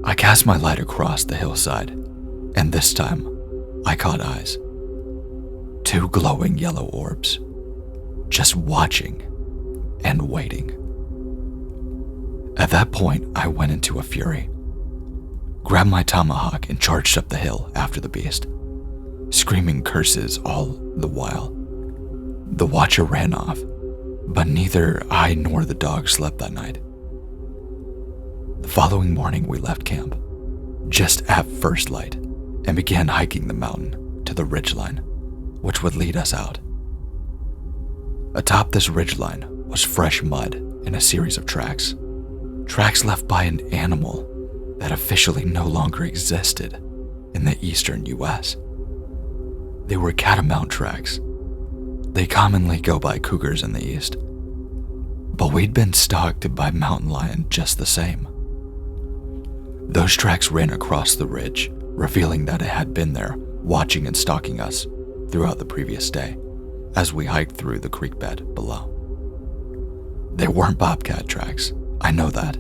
I cast my light across the hillside, and this time I caught eyes. 2 glowing yellow orbs, just watching and waiting. At that point, I went into a fury, grabbed my tomahawk and charged up the hill after the beast, screaming curses all the while. The watcher ran off, but neither I nor the dog slept that night. The following morning, we left camp, just at first light, and began hiking the mountain to the ridgeline, which would lead us out. Atop this ridgeline was fresh mud and a series of tracks left by an animal that officially no longer existed in the eastern US. They were catamount tracks. They commonly go by cougars in the east, but we'd been stalked by mountain lion just the same. Those tracks ran across the ridge, revealing that it had been there, watching and stalking us throughout the previous day as we hiked through the creek bed below. They weren't bobcat tracks, I know that.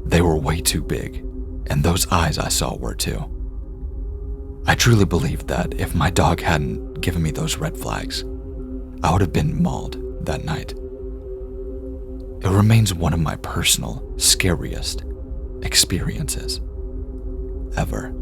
They were way too big, and those eyes I saw were too. I truly believed that if my dog hadn't given me those red flags, I would have been mauled that night. It remains one of my personal, scariest experiences ever.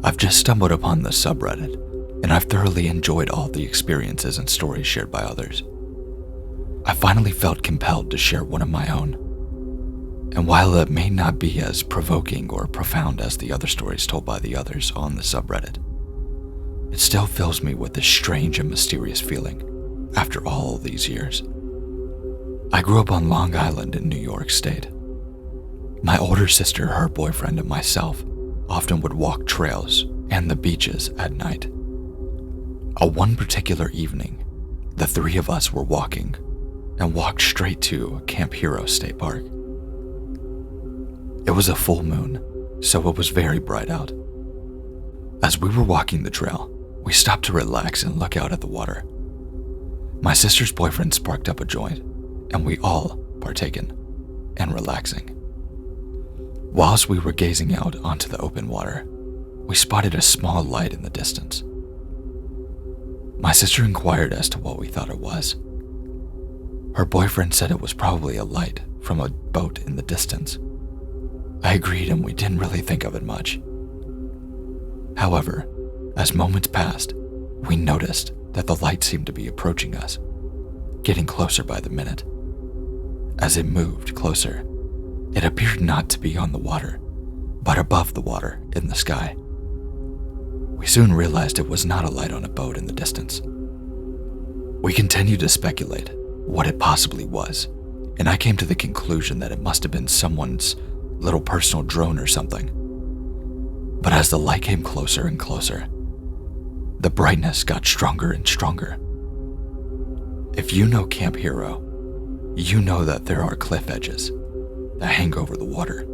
I've just stumbled upon this subreddit, and I've thoroughly enjoyed all the experiences and stories shared by others. I finally felt compelled to share one of my own. And while it may not be as provoking or profound as the other stories told by the others on the subreddit, it still fills me with this strange and mysterious feeling after all these years. I grew up on Long Island in New York State. My older sister, her boyfriend, and myself often would walk trails and the beaches at night. One particular evening, the 3 of us were walking and walked straight to Camp Hero State Park. It was a full moon, so it was very bright out. As we were walking the trail, we stopped to relax and look out at the water. My sister's boyfriend sparked up a joint, and we all partaken and relaxing. Whilst we were gazing out onto the open water, we spotted a small light in the distance. My sister inquired as to what we thought it was. Her boyfriend said it was probably a light from a boat in the distance. I agreed, and we didn't really think of it much. However, as moments passed, we noticed that the light seemed to be approaching us, getting closer by the minute. As it moved closer, it appeared not to be on the water, but above the water in the sky. We soon realized it was not a light on a boat in the distance. We continued to speculate what it possibly was, and I came to the conclusion that it must have been someone's little personal drone or something. But as the light came closer and closer, the brightness got stronger and stronger. If you know Camp Hero, you know that there are cliff edges that hang over the water.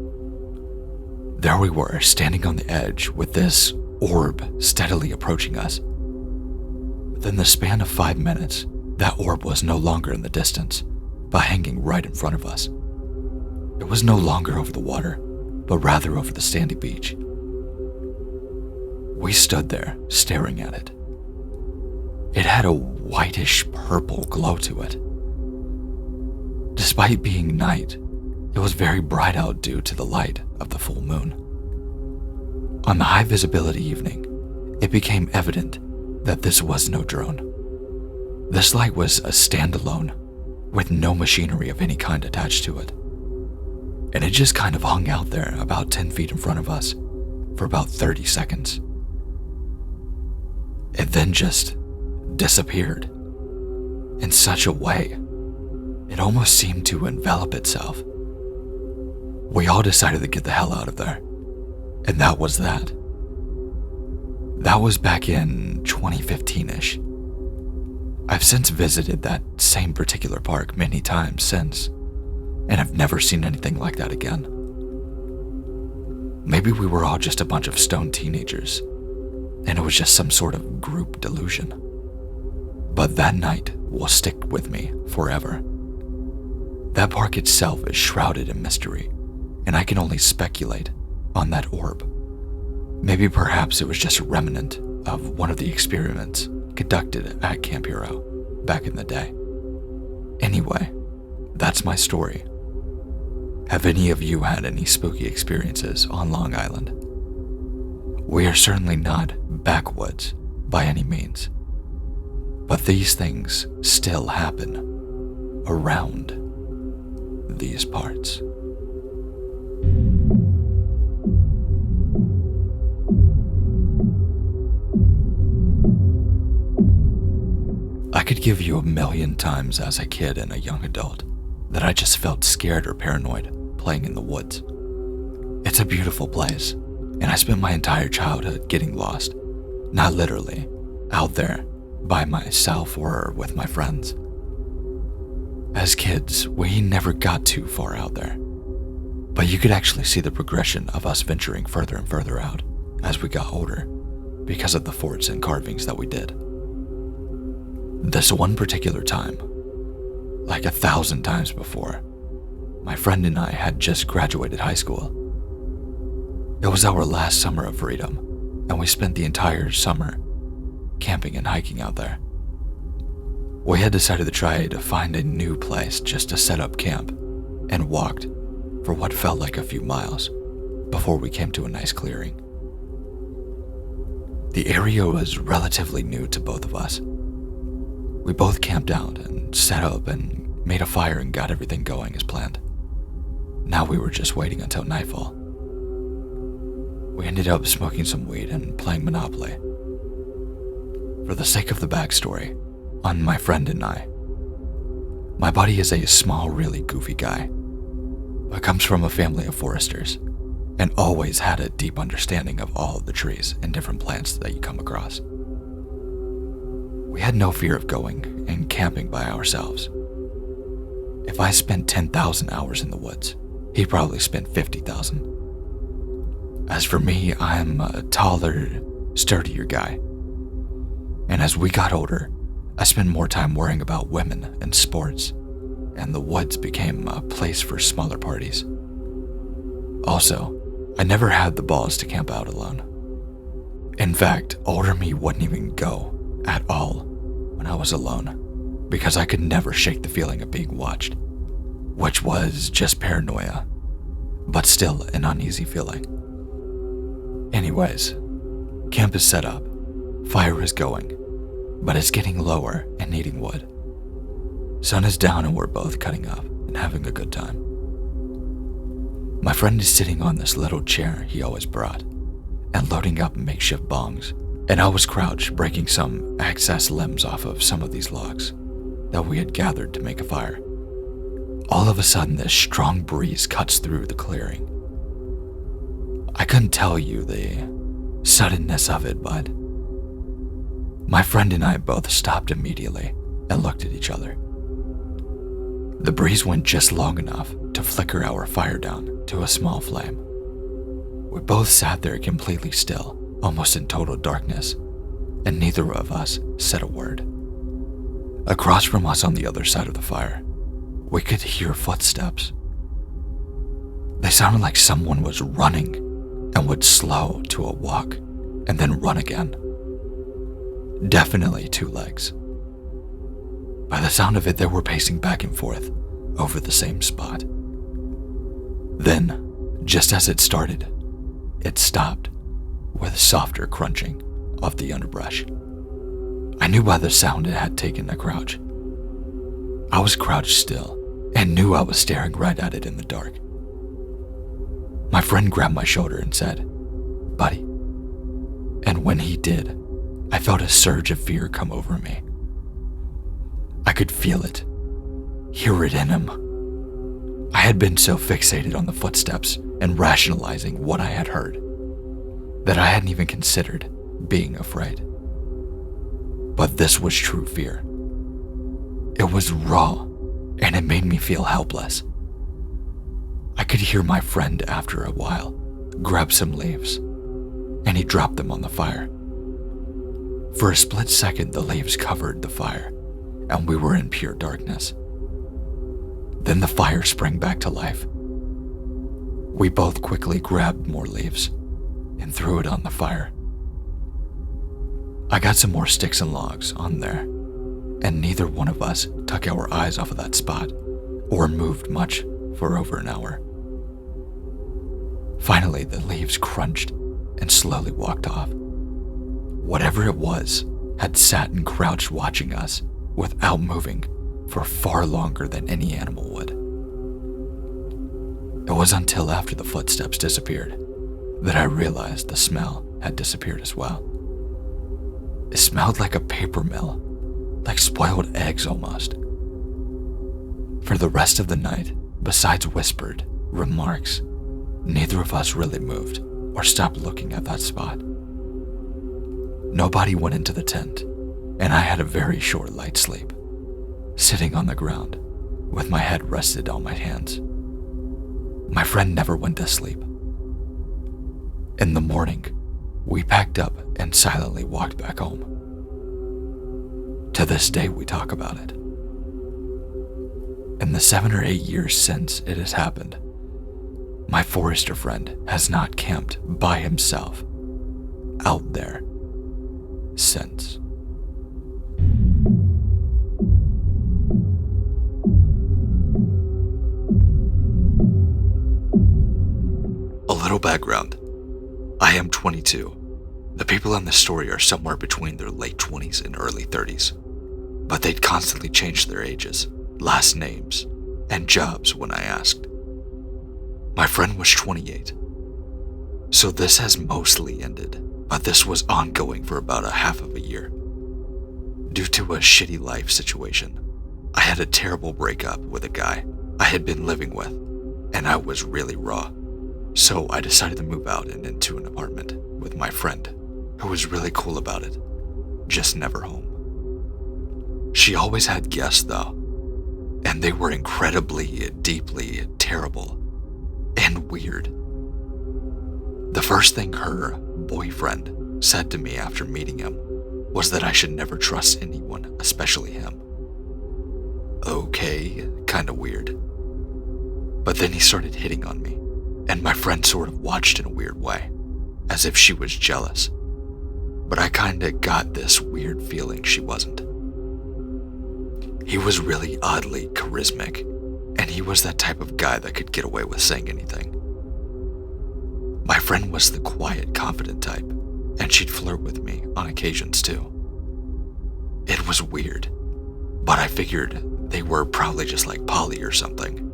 There we were, standing on the edge with this orb steadily approaching us. Within the span of 5 minutes, that orb was no longer in the distance, but hanging right in front of us. It was no longer over the water, but rather over the sandy beach. We stood there, staring at it. It had a whitish purple glow to it. Despite being night, it was very bright out due to the light of the full moon. On the high visibility evening, it became evident that this was no drone. This light was a standalone, with no machinery of any kind attached to it. And it just kind of hung out there about 10 feet in front of us for about 30 seconds. It then just disappeared in such a way it almost seemed to envelop itself. We all decided to get the hell out of there, and that was that. That was back in 2015-ish. I've since visited that same particular park many times since, and I've never seen anything like that again. Maybe we were all just a bunch of stoned teenagers, and it was just some sort of group delusion. But that night will stick with me forever. That park itself is shrouded in mystery, and I can only speculate on that orb. Maybe perhaps it was just a remnant of one of the experiments conducted at Camp Hero back in the day. Anyway, that's my story. Have any of you had any spooky experiences on Long Island? We are certainly not backwoods by any means, but these things still happen around these parts. I could give you a million times as a kid and a young adult that I just felt scared or paranoid playing in the woods. It's a beautiful place, and I spent my entire childhood getting lost, not literally, out there by myself or with my friends. As kids, we never got too far out there, but you could actually see the progression of us venturing further and further out as we got older because of the forts and carvings that we did. This one particular time, like 1,000 times before, my friend and I had just graduated high school. It was our last summer of freedom, and we spent the entire summer camping and hiking out there. We had decided to try to find a new place just to set up camp, and walked for what felt like a few miles before we came to a nice clearing. The area was relatively new to both of us. We both camped out and set up and made a fire and got everything going as planned. Now we were just waiting until nightfall. We ended up smoking some weed and playing Monopoly. For the sake of the backstory, on my friend and I, my buddy is a small, really goofy guy, but comes from a family of foresters and always had a deep understanding of all of the trees and different plants that you come across. We had no fear of going and camping by ourselves. If I spent 10,000 hours in the woods, he probably spent 50,000. As for me, I'm a taller, sturdier guy. And as we got older, I spent more time worrying about women and sports, and the woods became a place for smaller parties. Also, I never had the balls to camp out alone. In fact, older me wouldn't even go at all when I was alone, because I could never shake the feeling of being watched, which was just paranoia, but still an uneasy feeling. Anyways, camp is set up, fire is going, but it's getting lower and needing wood. Sun is down and we're both cutting up and having a good time. My friend is sitting on this little chair he always brought and loading up makeshift bongs, and I was crouched breaking some excess limbs off of some of these logs that we had gathered to make a fire. All of a sudden, this strong breeze cuts through the clearing. I couldn't tell you the suddenness of it, but my friend and I both stopped immediately and looked at each other. The breeze went just long enough to flicker our fire down to a small flame. We both sat there completely still, almost in total darkness, and neither of us said a word. Across from us on the other side of the fire, we could hear footsteps. They sounded like someone was running and would slow to a walk and then run again. Definitely 2 legs. By the sound of it, they were pacing back and forth over the same spot. Then, just as it started, it stopped with softer crunching of the underbrush. I knew by the sound it had taken a crouch. I was crouched still and knew I was staring right at it in the dark. My friend grabbed my shoulder and said, "Buddy." And when he did, I felt a surge of fear come over me. I could feel it, hear it in him. I had been so fixated on the footsteps and rationalizing what I had heard that I hadn't even considered being afraid. But this was true fear. It was raw, and it made me feel helpless. I could hear my friend after a while grab some leaves, and he dropped them on the fire. For a split second, the leaves covered the fire, and we were in pure darkness. Then the fire sprang back to life. We both quickly grabbed more leaves and threw it on the fire. I got some more sticks and logs on there, and neither one of us took our eyes off of that spot or moved much for over an hour. Finally, the leaves crunched and slowly walked off. Whatever it was had sat and crouched watching us without moving for far longer than any animal would. It was until after the footsteps disappeared that I realized the smell had disappeared as well. It smelled like a paper mill, like spoiled eggs almost. For the rest of the night, besides whispered remarks, neither of us really moved or stopped looking at that spot. Nobody went into the tent, and I had a very short light sleep, sitting on the ground with my head rested on my hands. My friend never went to sleep. In the morning, we packed up and silently walked back home. To this day, we talk about it. In the 7 or 8 years since it has happened, my forester friend has not camped by himself out there since. A little background. I am 22. The people in this story are somewhere between their late 20s and early 30s, but they'd constantly change their ages, last names, and jobs when I asked. My friend was 28, so this has mostly ended, but this was ongoing for about a half of a year. Due to a shitty life situation, I had a terrible breakup with a guy I had been living with, and I was really raw. So I decided to move out and into an apartment with my friend, who was really cool about it, just never home. She always had guests though, and they were incredibly, deeply terrible and weird. The first thing her boyfriend said to me after meeting him was that I should never trust anyone, especially him. Okay, kinda weird. But then he started hitting on me, and my friend sort of watched in a weird way, as if she was jealous. But I kinda got this weird feeling she wasn't. He was really oddly charismatic, and he was that type of guy that could get away with saying anything. My friend was the quiet, confident type, and she'd flirt with me on occasions too. It was weird, but I figured they were probably just like poly or something.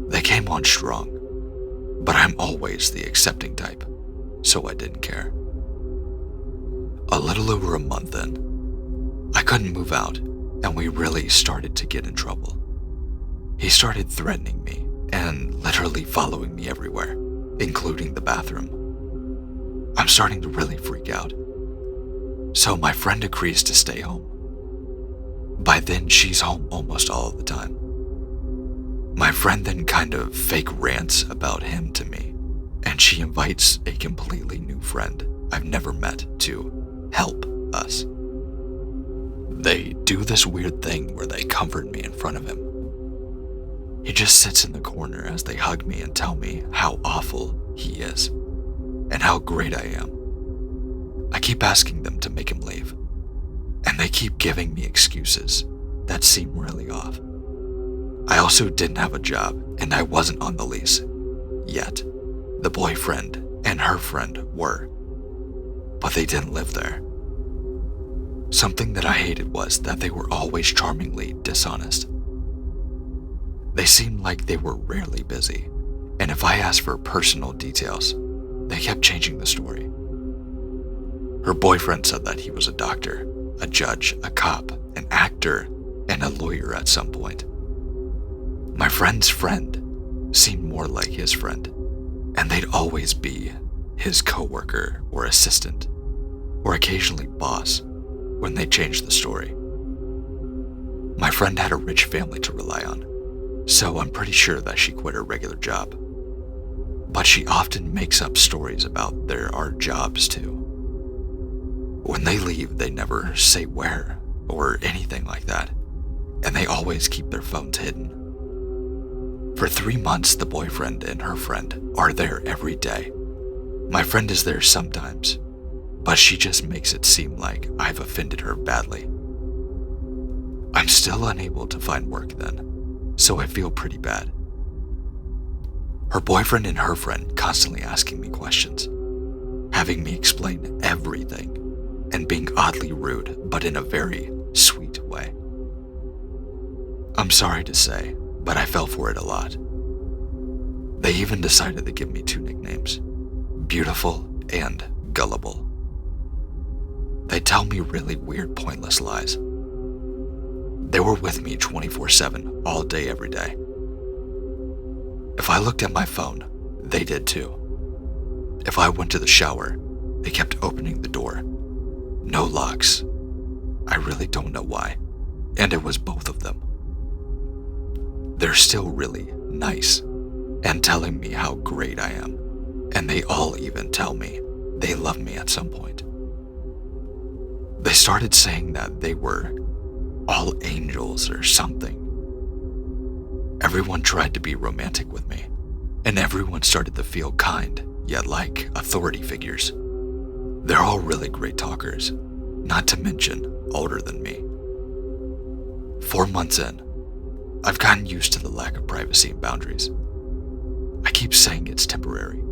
They came on strong, but I'm always the accepting type, so I didn't care. A little over a month in, I couldn't move out, and we really started to get in trouble. He started threatening me and literally following me everywhere, including the bathroom. I'm starting to really freak out. So my friend agrees to stay home. By then, she's home almost all of the time. My friend then kind of fake rants about him to me, and she invites a completely new friend I've never met to help us. They do this weird thing where they comfort me in front of him. He just sits in the corner as they hug me and tell me how awful he is and how great I am. I keep asking them to make him leave, and they keep giving me excuses that seem really off. I also didn't have a job, and I wasn't on the lease yet. The boyfriend and her friend were, but they didn't live there. Something that I hated was that they were always charmingly dishonest. They seemed like they were rarely busy, and if I asked for personal details, they kept changing the story. Her boyfriend said that he was a doctor, a judge, a cop, an actor, and a lawyer at some point. My friend's friend seemed more like his friend, and they'd always be his coworker or assistant, or occasionally boss, when they changed the story. My friend had a rich family to rely on, so I'm pretty sure that she quit her regular job. But she often makes up stories about there are jobs too. When they leave, they never say where or anything like that, and they always keep their phones hidden. For 3 months, the boyfriend and her friend are there every day. My friend is there sometimes, but she just makes it seem like I've offended her badly. I'm still unable to find work then, so I feel pretty bad. Her boyfriend and her friend constantly asking me questions, having me explain everything, and being oddly rude, but in a very sweet way. I'm sorry to say, but I fell for it a lot. They even decided to give me 2 nicknames, Beautiful and Gullible. They tell me really weird, pointless lies. They were with me 24/7, all day, every day. If I looked at my phone, they did too. If I went to the shower, they kept opening the door. No locks. I really don't know why, and it was both of them. They're still really nice and telling me how great I am, and they all even tell me they love me at some point. They started saying that they were all angels or something. Everyone tried to be romantic with me, and everyone started to feel kind, yet like authority figures. They're all really great talkers, not to mention older than me. 4 months in, I've gotten used to the lack of privacy and boundaries. I keep saying it's temporary.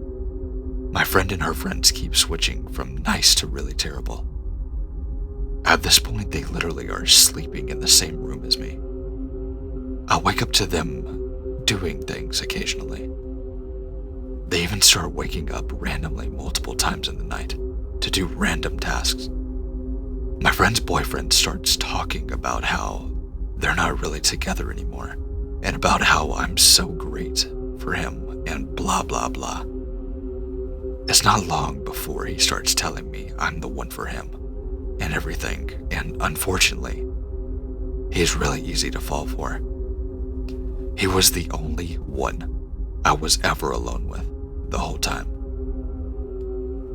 My friend and her friends keep switching from nice to really terrible. At this point, they literally are sleeping in the same room as me. I'll wake up to them doing things occasionally. They even start waking up randomly multiple times in the night to do random tasks. My friend's boyfriend starts talking about how they're not really together anymore, and about how I'm so great for him, and blah blah blah. It's not long before he starts telling me I'm the one for him, and everything, and unfortunately, he's really easy to fall for. He was the only one I was ever alone with the whole time.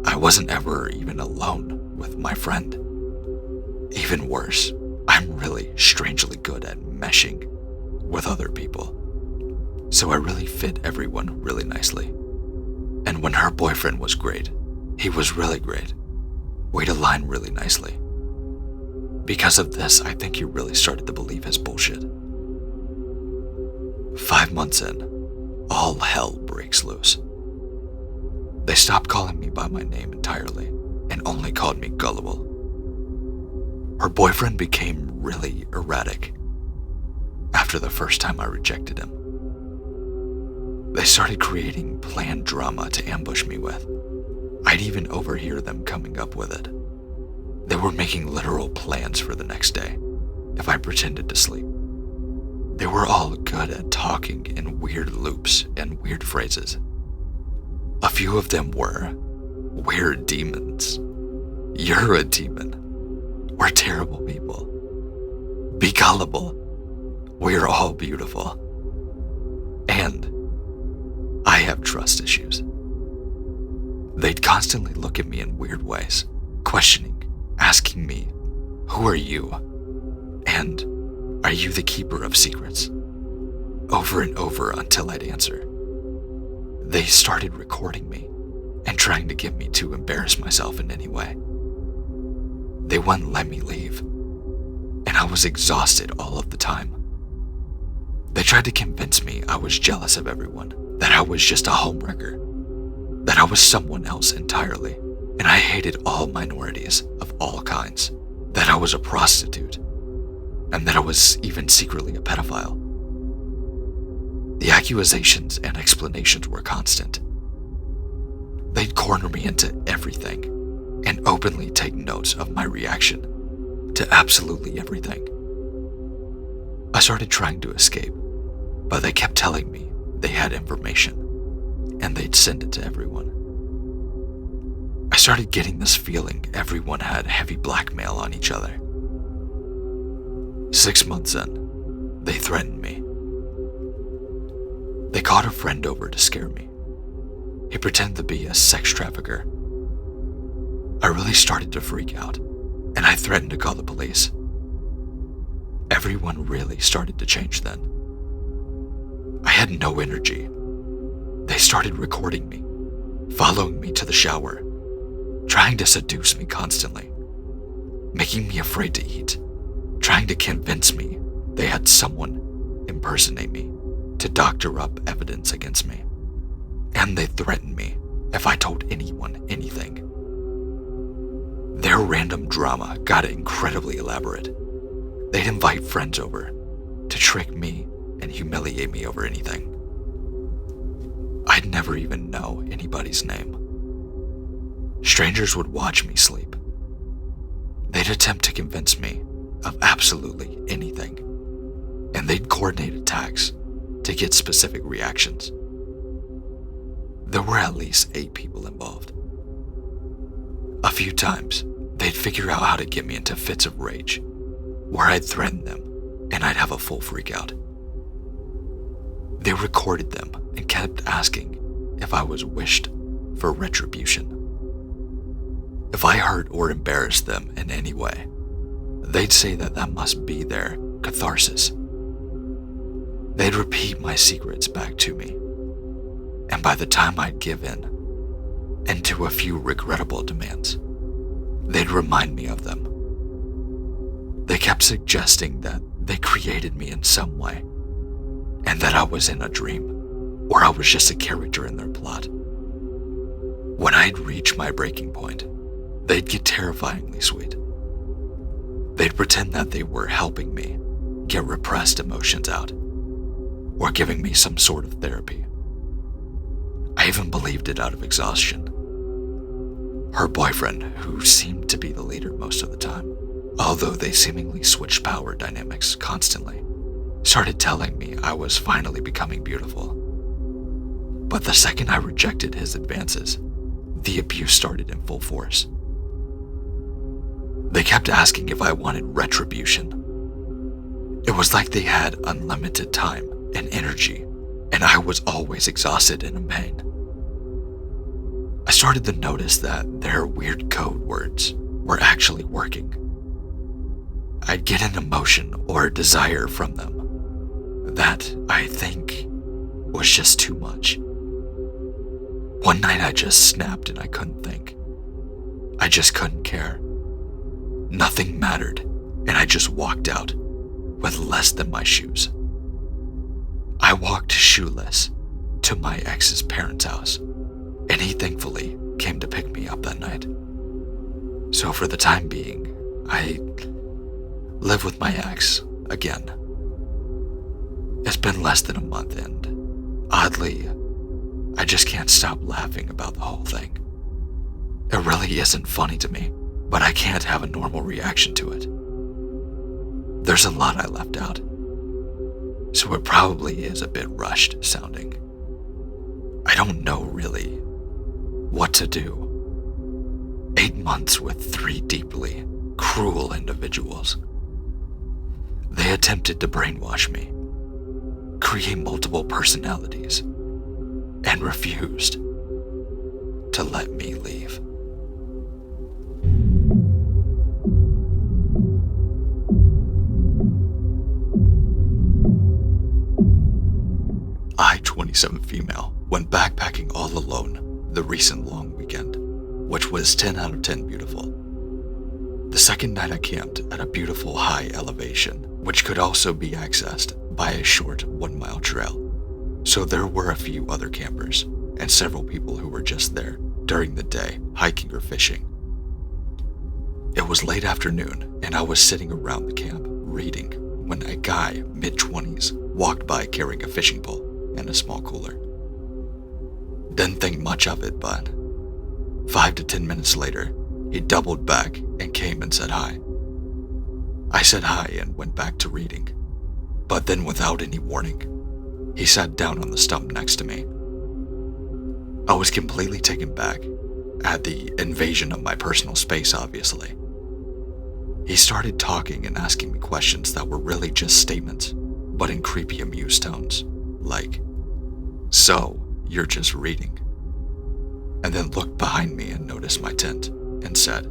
I wasn't ever even alone with my friend. Even worse, I'm really strangely good at meshing with other people, so I really fit everyone really nicely. And when her boyfriend was great, he was really great. We'd align really nicely. Because of this, I think he really started to believe his bullshit. 5 months in, all hell breaks loose. They stopped calling me by my name entirely and only called me Gullible. Her boyfriend became really erratic after the first time I rejected him. They started creating planned drama to ambush me with. I'd even overhear them coming up with it. They were making literal plans for the next day if I pretended to sleep. They were all good at talking in weird loops and weird phrases. A few of them were, "We're demons. You're a demon. We're terrible people. Be gullible. We're all beautiful. And I have trust issues." They'd constantly look at me in weird ways, questioning, asking me, "Who are you?" and "Are you the keeper of secrets?" over and over until I'd answer. They started recording me and trying to get me to embarrass myself in any way. They wouldn't let me leave, and I was exhausted all of the time. They tried to convince me I was jealous of everyone, that I was just a homewrecker, that I was someone else entirely, and I hated all minorities of all kinds. that I was a prostitute, and that I was even secretly a pedophile. The accusations and explanations were constant. They'd corner me into everything and openly take notes of my reaction to absolutely everything. I started trying to escape, but they kept telling me they had information and they'd send it to everyone. I started getting this feeling everyone had heavy blackmail on each other. 6 months in, they threatened me. They called a friend over to scare me. He pretended to be a sex trafficker. I really started to freak out, and I threatened to call the police. Everyone really started to change then. I had no energy. They started recording me, following me to the shower, trying to seduce me constantly, making me afraid to eat, trying to convince me they had someone impersonate me to doctor up evidence against me. And they threatened me if I told anyone anything. Their random drama got incredibly elaborate. They'd invite friends over to trick me and humiliate me over anything. I'd never even know anybody's name. Strangers would watch me sleep. They'd attempt to convince me of absolutely anything, and they'd coordinate attacks to get specific reactions. There were at least 8 people involved. A few times, they'd figure out how to get me into fits of rage, where I'd threaten them and I'd have a full freak out. They recorded them and kept asking if I was wished for retribution. If I hurt or embarrassed them in any way, they'd say that must be their catharsis. They'd repeat my secrets back to me, and by the time I'd give in, and to a few regrettable demands, they'd remind me of them. They kept suggesting that they created me in some way, and that I was in a dream, or I was just a character in their plot. When I'd reach my breaking point, they'd get terrifyingly sweet. They'd pretend that they were helping me get repressed emotions out, or giving me some sort of therapy. I even believed it out of exhaustion. Her boyfriend, who seemed to be the leader most of the time, although they seemingly switched power dynamics constantly, started telling me I was finally becoming beautiful. But the second I rejected his advances, the abuse started in full force. They kept asking if I wanted retribution. It was like they had unlimited time and energy, and I was always exhausted and in pain. I started to notice that their weird code words were actually working. I'd get an emotion or a desire from them that I think was just too much. One night I just snapped and I couldn't think. I just couldn't care. Nothing mattered, and I just walked out with less than my shoes. I walked shoeless to my ex's parents' house, and he thankfully came to pick me up that night. So for the time being, I live with my ex again. It's been less than a month, and oddly, I just can't stop laughing about the whole thing. It really isn't funny to me, but I can't have a normal reaction to it. There's a lot I left out, so it probably is a bit rushed sounding. I don't know really what to do. 8 months with 3 deeply cruel individuals. They attempted to brainwash me, create multiple personalities, and refused to let me leave. I, 27 female, went backpacking all alone the recent long weekend, which was 10 out of 10 beautiful. The second night I camped at a beautiful high elevation, which could also be accessed by a short 1-mile trail. So there were a few other campers and several people who were just there during the day hiking or fishing. It was late afternoon, and I was sitting around the camp reading when a guy, mid-20s, walked by carrying a fishing pole and a small cooler. Didn't think much of it, but 5 to 10 minutes later, he doubled back and came and said hi. I said hi and went back to reading, but then without any warning, he sat down on the stump next to me. I was completely taken back at the invasion of my personal space, obviously. He started talking and asking me questions that were really just statements, but in creepy amused tones, like, "So, you're just reading?" And then looked behind me and noticed my tent and said,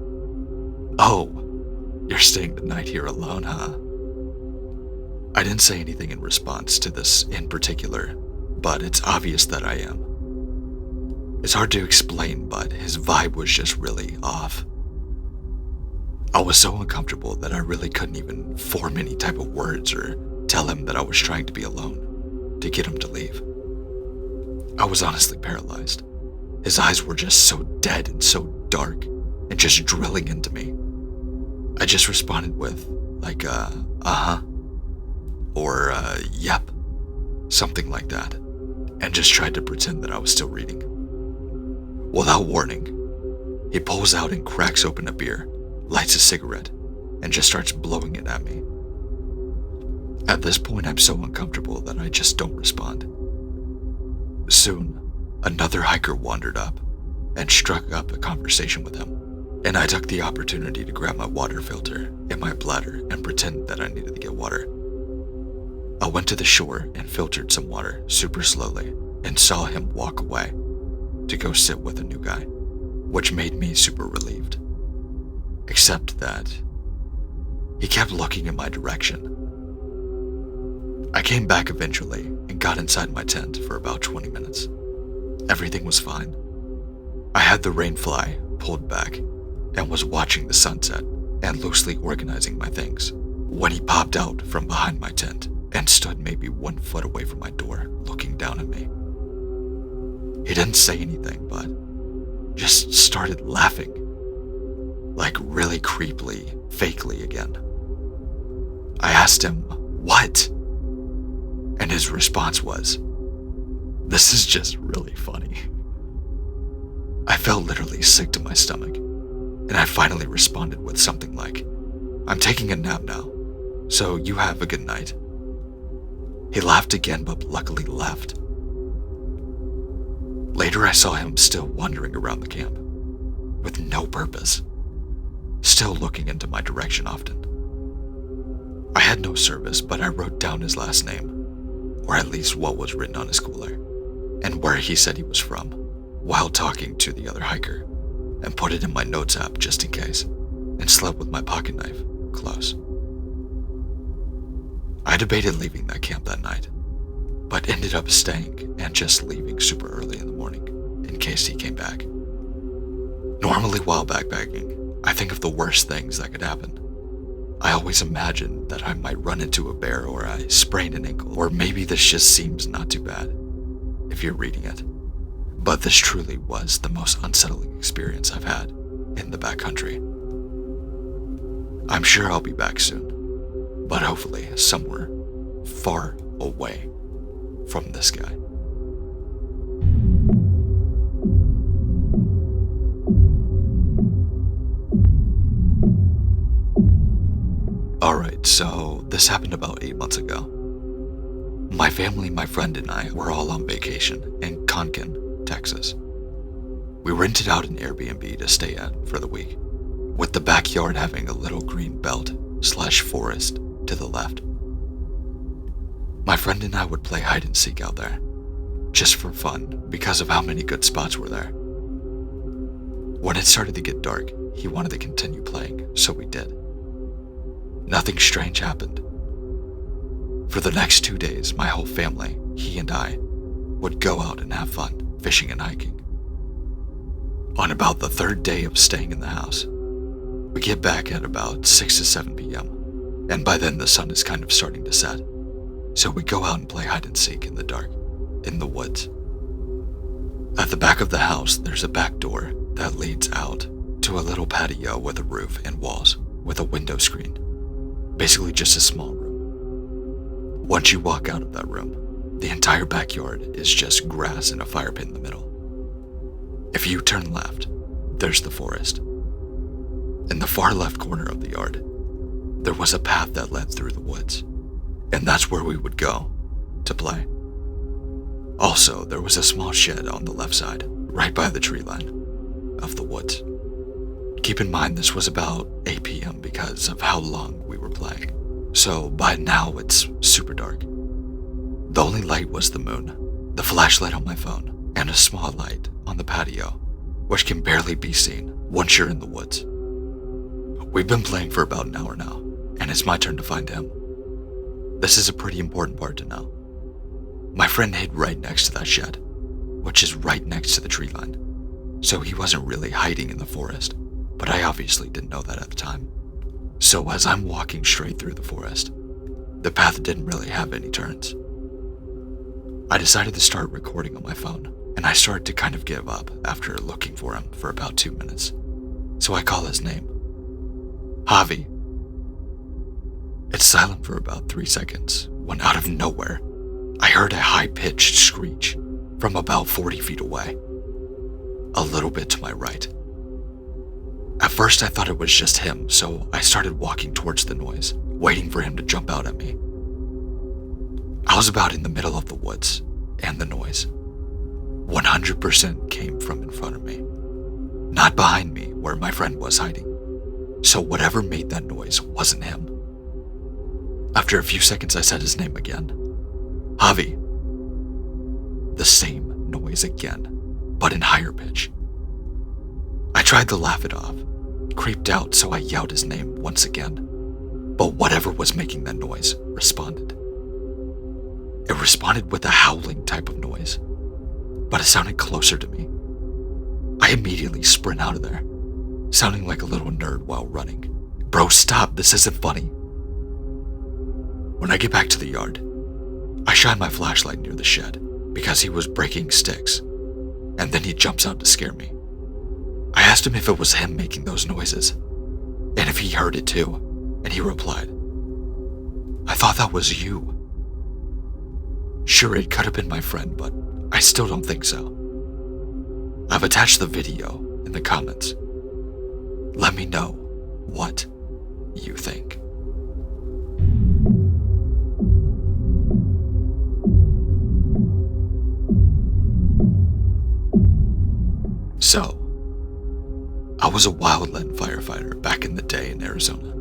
"Oh, you're staying the night here alone, huh?" I didn't say anything in response to this in particular, but it's obvious that I am. It's hard to explain, but his vibe was just really off. I was so uncomfortable that I really couldn't even form any type of words or tell him that I was trying to be alone, to get him to leave. I was honestly paralyzed. His eyes were just so dead and so dark and just drilling into me. I just responded with, like, uh-huh, or, yep, something like that, and just tried to pretend that I was still reading. Without warning, he pulls out and cracks open a beer, lights a cigarette, and just starts blowing it at me. At this point, I'm so uncomfortable that I just don't respond. Soon, another hiker wandered up and struck up a conversation with him, and I took the opportunity to grab my water filter and my bladder and pretend that I needed to get water. I went to the shore and filtered some water super slowly and saw him walk away to go sit with a new guy, which made me super relieved. Except that he kept looking in my direction. I came back eventually and got inside my tent for about 20 minutes. Everything was fine. I had the rain fly pulled back and was watching the sunset and loosely organizing my things when he popped out from behind my tent and stood maybe 1 foot away from my door looking down at me. He didn't say anything, but just started laughing, like really creepily, fakely again. I asked him, "What?" And his response was, "This is just really funny." I felt literally sick to my stomach, and I finally responded with something like, "I'm taking a nap now, so you have a good night." He laughed again, but luckily left. Later, I saw him still wandering around the camp, with no purpose, still looking into my direction often. I had no service, but I wrote down his last name, or at least what was written on his cooler, and where he said he was from, while talking to the other hiker, and put it in my notes app just in case, and slept with my pocket knife close. I debated leaving that camp that night, but ended up staying and just leaving super early in the morning in case he came back. Normally while backpacking, I think of the worst things that could happen. I always imagine that I might run into a bear or I sprain an ankle, or maybe this just seems not too bad if you're reading it. But this truly was the most unsettling experience I've had in the backcountry. I'm sure I'll be back soon, but hopefully somewhere far away from this guy. Alright, so this happened about 8 months ago. My family, my friend, and I were all on vacation in Conkin, Texas. We rented out an Airbnb to stay at for the week, with the backyard having a little green belt/forest to the left. My friend and I would play hide and seek out there, just for fun because of how many good spots were there. When it started to get dark, he wanted to continue playing, so we did. Nothing strange happened. For the next 2 days, my whole family, he and I, would go out and have fun, fishing and hiking. On about the 3rd day of staying in the house, we get back at about 6 to 7 p.m., and by then the sun is kind of starting to set, so we go out and play hide and seek in the dark, in the woods. At the back of the house, there's a back door that leads out to a little patio with a roof and walls with a window screen. Basically just a small room. Once you walk out of that room, the entire backyard is just grass and a fire pit in the middle. If you turn left, there's the forest. In the far left corner of the yard, there was a path that led through the woods, and that's where we would go to play. Also, there was a small shed on the left side, right by the tree line of the woods. Keep in mind this was about 8 p.m. because of how long we were playing, so by now it's super dark. The only light was the moon, the flashlight on my phone, and a small light on the patio, which can barely be seen once you're in the woods. We've been playing for about an hour now, and it's my turn to find him. This is a pretty important part to know. My friend hid right next to that shed, which is right next to the tree line, so he wasn't really hiding in the forest, but I obviously didn't know that at the time. So as I'm walking straight through the forest, the path didn't really have any turns. I decided to start recording on my phone, and I started to kind of give up after looking for him for about 2 minutes. So I call his name. Javi. It's silent for about 3 seconds when out of nowhere, I heard a high-pitched screech from about 40 feet away, a little bit to my right. At first I thought it was just him, so I started walking towards the noise, waiting for him to jump out at me. I was about in the middle of the woods, and the noise 100% came from in front of me, not behind me where my friend was hiding. So whatever made that noise wasn't him. After a few seconds I said his name again. Javi. The same noise again, but in higher pitch. I tried to laugh it off, creeped out, so I yelled his name once again. But whatever was making that noise responded. It responded with a howling type of noise, but it sounded closer to me. I immediately sprint out of there, sounding like a little nerd while running. Bro, stop, this isn't funny. When I get back to the yard, I shine my flashlight near the shed because he was breaking sticks, and then he jumps out to scare me. I asked him if it was him making those noises, and if he heard it too, and he replied, "I thought that was you." Sure, it could have been my friend, but I still don't think so. I've attached the video in the comments. Let me know what you think. So, I was a wildland firefighter back in the day in Arizona.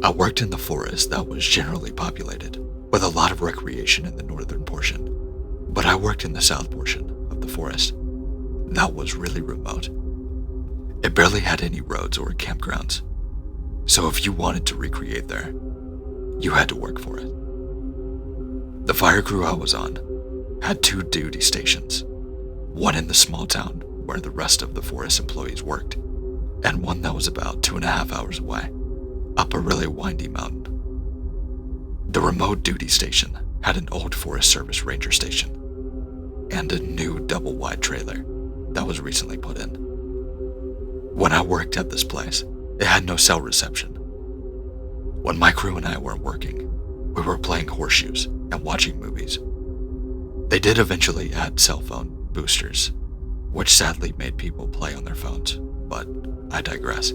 I worked in the forest that was generally populated, with a lot of recreation in the northern portion, but I worked in the south portion of the forest. That was really remote. It barely had any roads or campgrounds, so if you wanted to recreate there, you had to work for it. The fire crew I was on had 2 duty stations, one in the small town where the rest of the forest employees worked, and one that was about 2.5 hours away, up a really windy mountain. The remote duty station had an old Forest Service ranger station, and a new double-wide trailer that was recently put in. When I worked at this place, it had no cell reception. When my crew and I weren't working, we were playing horseshoes and watching movies. They did eventually add cell phone boosters, which sadly made people play on their phones, but I digress.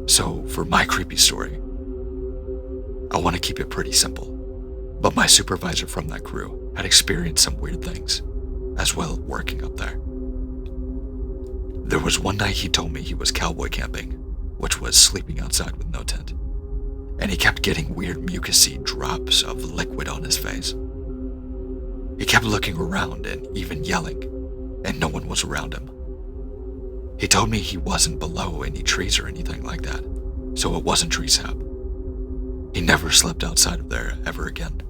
So for my creepy story, I want to keep it pretty simple, but my supervisor from that crew had experienced some weird things, as well working up there. There was one night he told me he was cowboy camping, which was sleeping outside with no tent, and he kept getting weird mucousy drops of liquid on his face. He kept looking around and even yelling, and no one was around him. He told me he wasn't below any trees or anything like that, so it wasn't tree sap. He never slept outside of there ever again,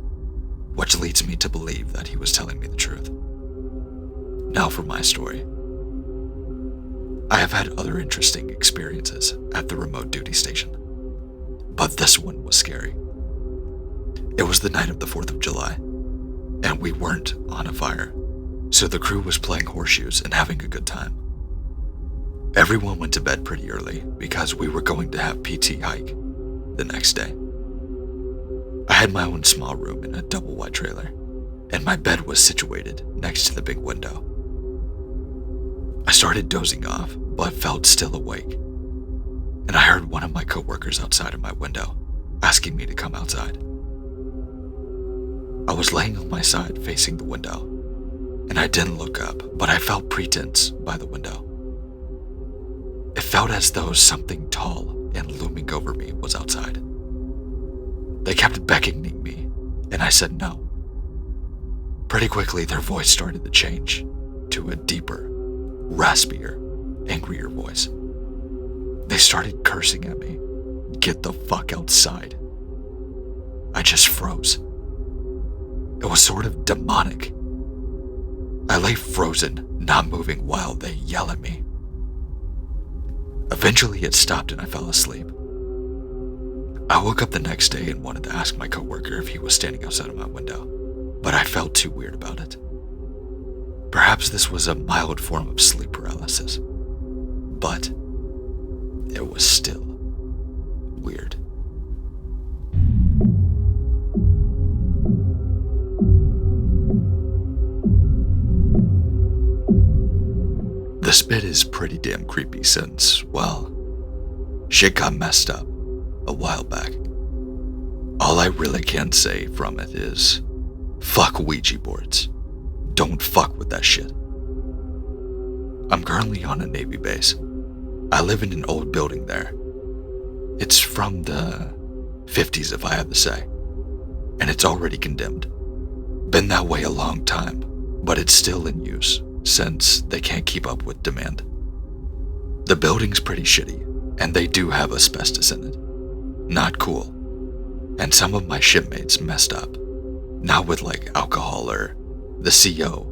which leads me to believe that he was telling me the truth. Now for my story. I have had other interesting experiences at the remote duty station, but this one was scary. It was the night of the 4th of July, and we weren't on a fire, so the crew was playing horseshoes and having a good time. Everyone went to bed pretty early because we were going to have PT hike the next day. I had my own small room in a double wide trailer, and my bed was situated next to the big window. I started dozing off, but felt still awake, and I heard one of my coworkers outside of my window asking me to come outside. I was laying on my side facing the window, and I didn't look up, but I felt pretense by the window. It felt as though something tall and looming over me was outside. They kept beckoning me, and I said no. Pretty quickly, their voice started to change to a deeper, raspier, angrier voice. They started cursing at me. Get the fuck outside. I just froze. It was sort of demonic. I lay frozen, not moving while they yell at me. Eventually it stopped and I fell asleep. I woke up the next day and wanted to ask my coworker if he was standing outside of my window, but I felt too weird about it. Perhaps this was a mild form of sleep paralysis, but it was still weird. This bit is pretty damn creepy since, well, shit got messed up a while back. All I really can say from it is, fuck Ouija boards. Don't fuck with that shit. I'm currently on a Navy base. I live in an old building there. It's from the 50s, if I have to say, and it's already condemned. Been that way a long time, but it's still in use since they can't keep up with demand. The building's pretty shitty, and they do have asbestos in it. Not cool. And some of my shipmates messed up. Not with like alcohol or the CO.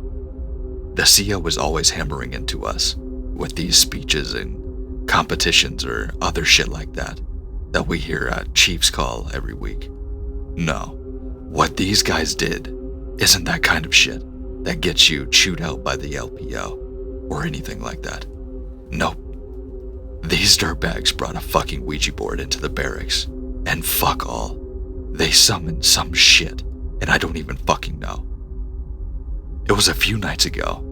The CO is always hammering into us with these speeches and competitions or other shit like that we hear at Chief's Call every week. No, what these guys did isn't that kind of shit that gets you chewed out by the LPO or anything like that. Nope. These dirtbags brought a fucking Ouija board into the barracks, and fuck all. They summoned some shit, and I don't even fucking know. It was a few nights ago.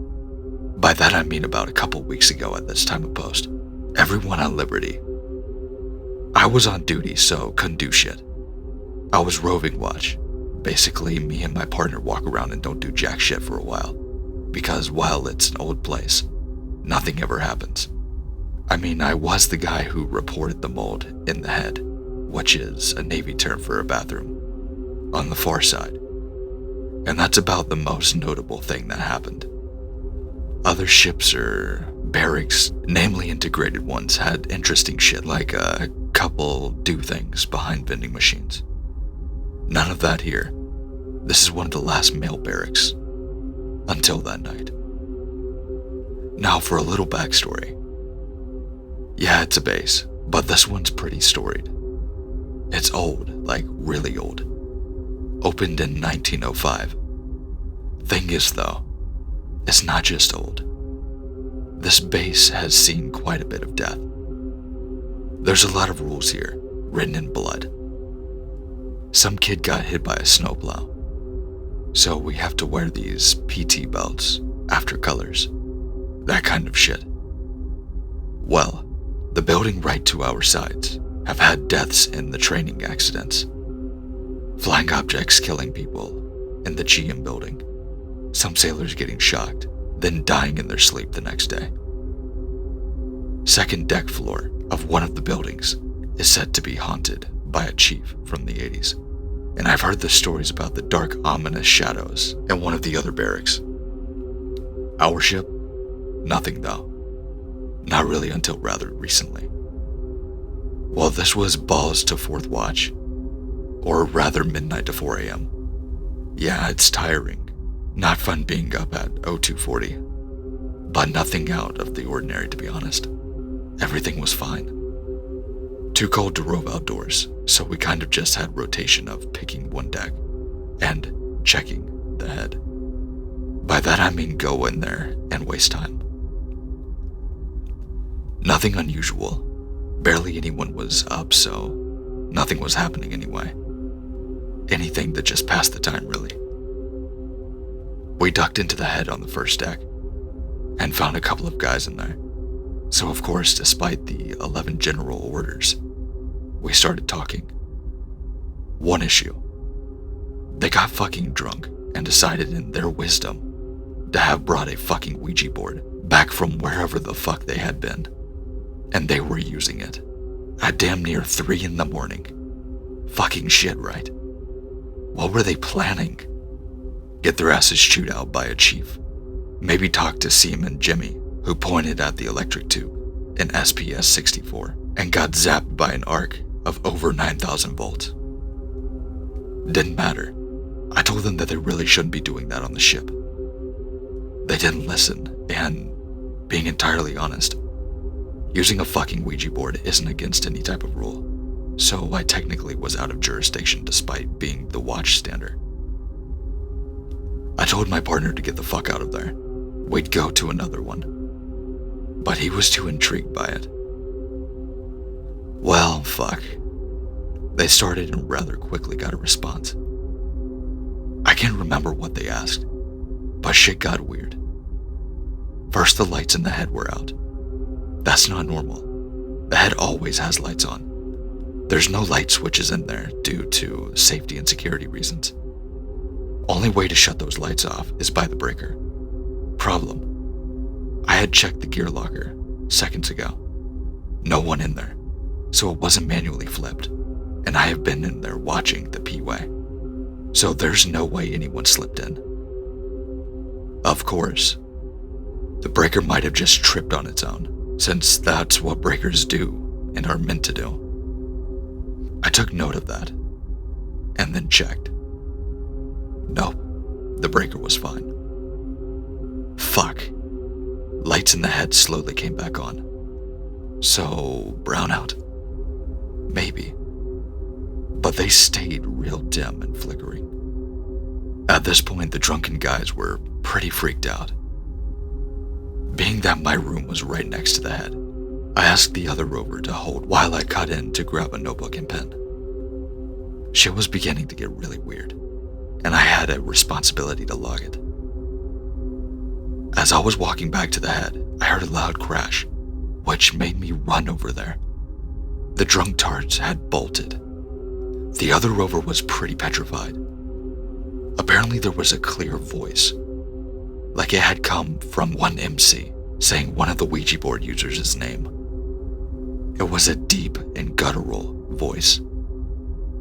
By that I mean about a couple weeks ago at this time of post. Everyone on Liberty. I was on duty, so couldn't do shit. I was roving watch. Basically, me and my partner walk around and don't do jack shit for a while. Because while it's an old place, nothing ever happens. I mean, I was the guy who reported the mold in the head, which is a Navy term for a bathroom, on the far side. And that's about the most notable thing that happened. Other ships or barracks, namely integrated ones, had interesting shit like a couple do things behind vending machines. None of that here. This is one of the last male barracks. Until that night. Now for a little backstory. Yeah, it's a base, but this one's pretty storied. It's old, like really old. Opened in 1905. Thing is though, it's not just old. This base has seen quite a bit of death. There's a lot of rules here, written in blood. Some kid got hit by a snowplow, so we have to wear these PT belts after colors, that kind of shit. Well, the building right to our sides have had deaths in the training accidents. Flying objects killing people in the GM building. Some sailors getting shocked, then dying in their sleep the next day. Second deck floor of one of the buildings is said to be haunted by a chief from the 80s. And I've heard the stories about the dark, ominous shadows in one of the other barracks. Our ship? Nothing though. Not really until rather recently. Well, this was balls to 4th watch, or rather midnight to 4 a.m. Yeah, it's tiring. Not fun being up at 0240, but nothing out of the ordinary to be honest. Everything was fine. Too cold to rove outdoors, so we kind of just had rotation of picking one deck and checking the head. By that I mean go in there and waste time. Nothing unusual. Barely anyone was up, so nothing was happening anyway. Anything that just passed the time, really. We ducked into the head on the first deck and found a couple of guys in there. So of course, despite the 11 general orders, we started talking. One issue. They got fucking drunk and decided in their wisdom to have brought a fucking Ouija board back from wherever the fuck they had been. And they were using it at damn near 3 a.m. Fucking shit, right? What were they planning? Get their asses chewed out by a chief? Maybe talk to Seaman Jimmy, who pointed at the electric tube in SPS-64 and got zapped by an arc of over 9,000 volts. Didn't matter. I told them that they really shouldn't be doing that on the ship. They didn't listen, and being entirely honest, using a fucking Ouija board isn't against any type of rule, so I technically was out of jurisdiction despite being the watchstander. I told my partner to get the fuck out of there. We'd go to another one. But he was too intrigued by it. Well, fuck. They started and rather quickly got a response. I can't remember what they asked, but shit got weird. First, the lights in the head were out. That's not normal. The head always has lights on. There's no light switches in there due to safety and security reasons. Only way to shut those lights off is by the breaker. Problem. I had checked the gear locker seconds ago. No one in there, so it wasn't manually flipped, and I have been in there watching the P-way. So there's no way anyone slipped in. Of course, the breaker might have just tripped on its own, since that's what breakers do and are meant to do. I took note of that, and then checked. Nope, the breaker was fine. Fuck. Lights in the head slowly came back on. So, brownout? Maybe. But they stayed real dim and flickering. At this point, the drunken guys were pretty freaked out. Being that my room was right next to the head, I asked the other rover to hold while I cut in to grab a notebook and pen. Shit was beginning to get really weird, and I had a responsibility to log it. As I was walking back to the head, I heard a loud crash, which made me run over there. The drunk tards had bolted. The other rover was pretty petrified. Apparently there was a clear voice, like it had come from one MC, saying one of the Ouija board users' name. It was a deep and guttural voice.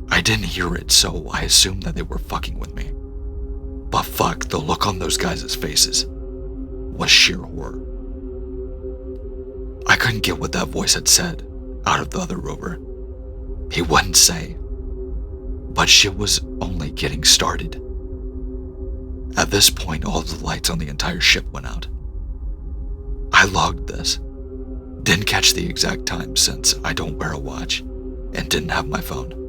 I didn't hear it, so I assumed that they were fucking with me. But fuck, the look on those guys' faces was sheer horror. I couldn't get what that voice had said out of the other rover. He wouldn't say. But shit was only getting started. At this point, all the lights on the entire ship went out. I logged this. Didn't catch the exact time since I don't wear a watch and didn't have my phone.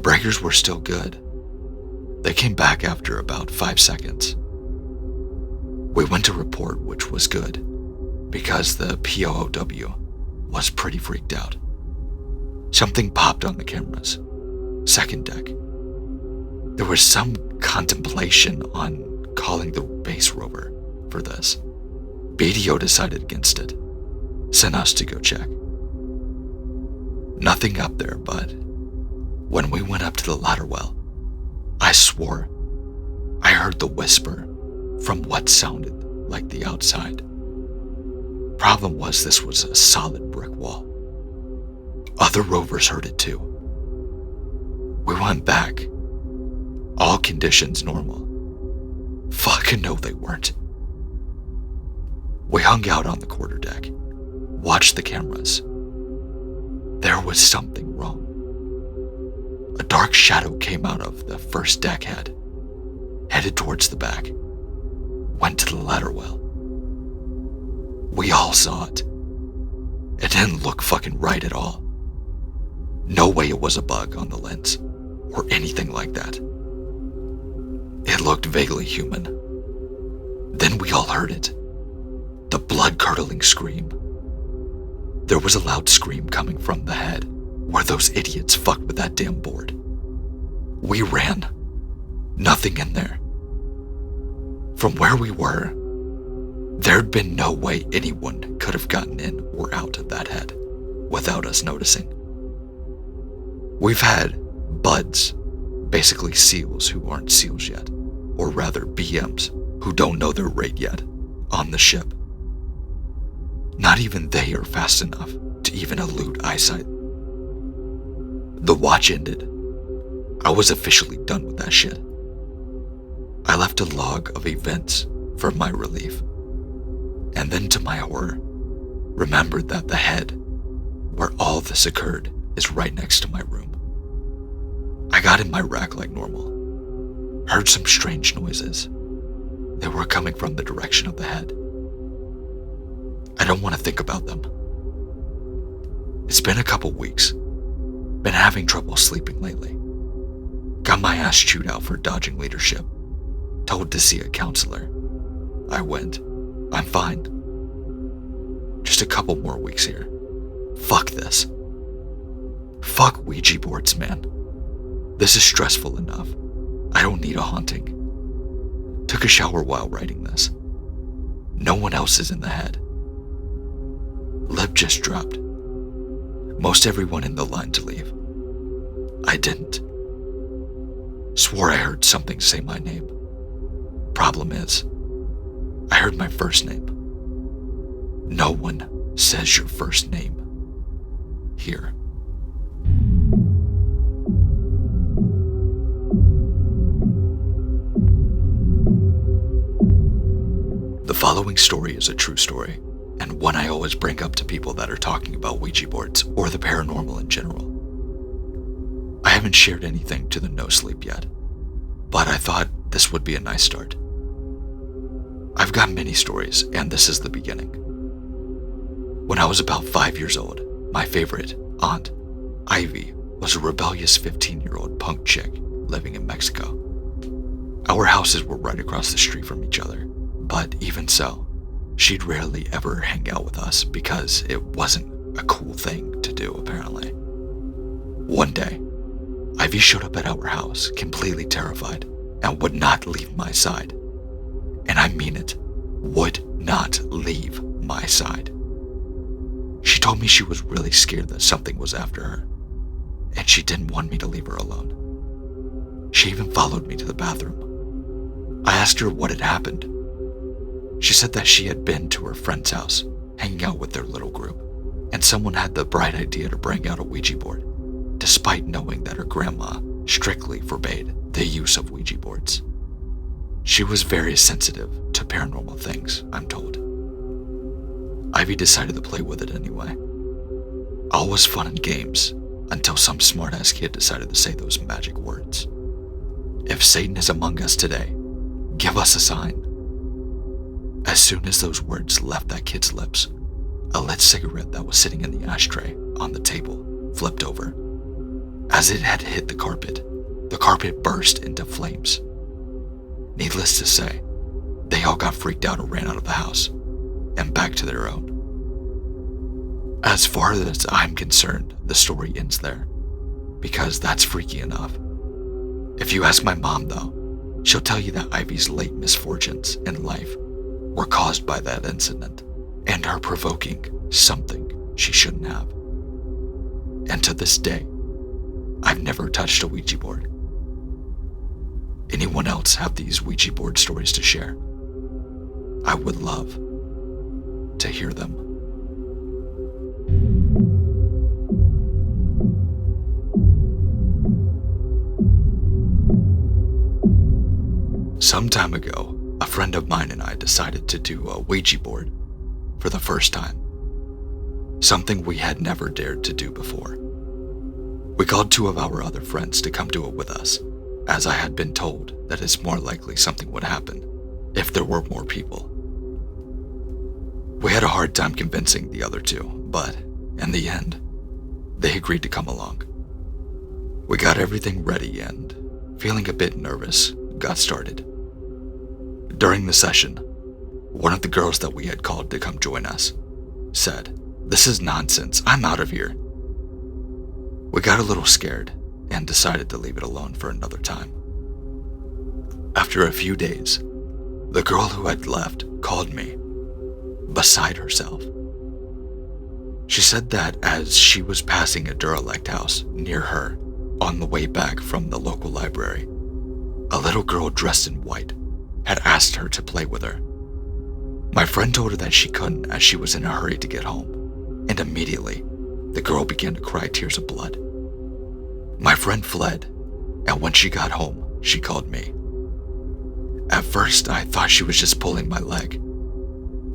Breakers were still good. They came back after about 5 seconds. We went to report, which was good, because the POOW was pretty freaked out. Something popped on the cameras. Second deck. There was some contemplation on calling the base rover for this. BDO decided against it. Sent us to go check. Nothing up there, but when we went up to the ladder well, I swore I heard the whisper from what sounded like the outside. Problem was, this was a solid brick wall. Other rovers heard it too. We went back. All conditions normal. Fucking no, they weren't. We hung out on the quarterdeck, watched the cameras. There was something wrong. A dark shadow came out of the first deck head, headed towards the back, went to the ladder well. We all saw it. It didn't look fucking right at all. No way it was a bug on the lens, or anything like that. It looked vaguely human. Then we all heard it. The blood-curdling scream. There was a loud scream coming from the head, where those idiots fucked with that damn board. We ran. Nothing in there. From where we were, there'd been no way anyone could have gotten in or out of that head without us noticing. We've had buds, basically SEALs who aren't SEALs yet, or rather BMs who don't know their rate yet, on the ship. Not even they are fast enough to even elude eyesight. The watch ended. I was officially done with that shit. I left a log of events for my relief, and then to my horror, remembered that the head where all this occurred is right next to my room. I got in my rack like normal, heard some strange noises. They were coming from the direction of the head. I don't want to think about them. It's been a couple weeks. Been having trouble sleeping lately. Got my ass chewed out for dodging leadership. Told to see a counselor. I went. I'm fine. Just a couple more weeks here. Fuck this. Fuck Ouija boards, man. This is stressful enough. I don't need a haunting. Took a shower while writing this. No one else is in the head. Lip just dropped. Most everyone in the line to leave. I didn't. Swore I heard something say my name. Problem is, I heard my first name. No one says your first name here. The following story is a true story, and one I always bring up to people that are talking about Ouija boards or the paranormal in general. I haven't shared anything to the No Sleep yet, but I thought this would be a nice start. I've got many stories, and this is the beginning. When I was about 5 years old, my favorite aunt, Ivy, was a rebellious 15-year-old punk chick living in Mexico. Our houses were right across the street from each other, but even so, she'd rarely ever hang out with us because it wasn't a cool thing to do, apparently. One day, Ivy showed up at our house completely terrified and would not leave my side. And I mean it, would not leave my side. She told me she was really scared that something was after her, and she didn't want me to leave her alone. She even followed me to the bathroom. I asked her what had happened. She said that she had been to her friend's house, hanging out with their little group, and someone had the bright idea to bring out a Ouija board, despite knowing that her grandma strictly forbade the use of Ouija boards. She was very sensitive to paranormal things, I'm told. Ivy decided to play with it anyway. All was fun and games until some smartass kid decided to say those magic words. If Satan is among us today, give us a sign. As soon as those words left that kid's lips, a lit cigarette that was sitting in the ashtray on the table flipped over. As it had hit the carpet burst into flames. Needless to say, they all got freaked out and ran out of the house and back to their own. As far as I'm concerned, the story ends there, because that's freaky enough. If you ask my mom, though, she'll tell you that Ivy's late misfortunes in life were caused by that incident and her provoking something she shouldn't have. And to this day, I've never touched a Ouija board. Anyone else have these Ouija board stories to share? I would love to hear them. Some time ago, a friend of mine and I decided to do a Ouija board for the first time. Something we had never dared to do before. We called 2 of our other friends to come do it with us, as I had been told that it's more likely something would happen if there were more people. We had a hard time convincing the other 2, but in the end, they agreed to come along. We got everything ready and, feeling a bit nervous, got started. During the session, one of the girls that we had called to come join us said, This is nonsense. I'm out of here. We got a little scared and decided to leave it alone for another time. After a few days, the girl who had left called me, beside herself. She said that as she was passing a derelict house near her on the way back from the local library, a little girl dressed in white had asked her to play with her. My friend told her that she couldn't as she was in a hurry to get home, and immediately the girl began to cry tears of blood. My friend fled, and when she got home, she called me. At first, I thought she was just pulling my leg,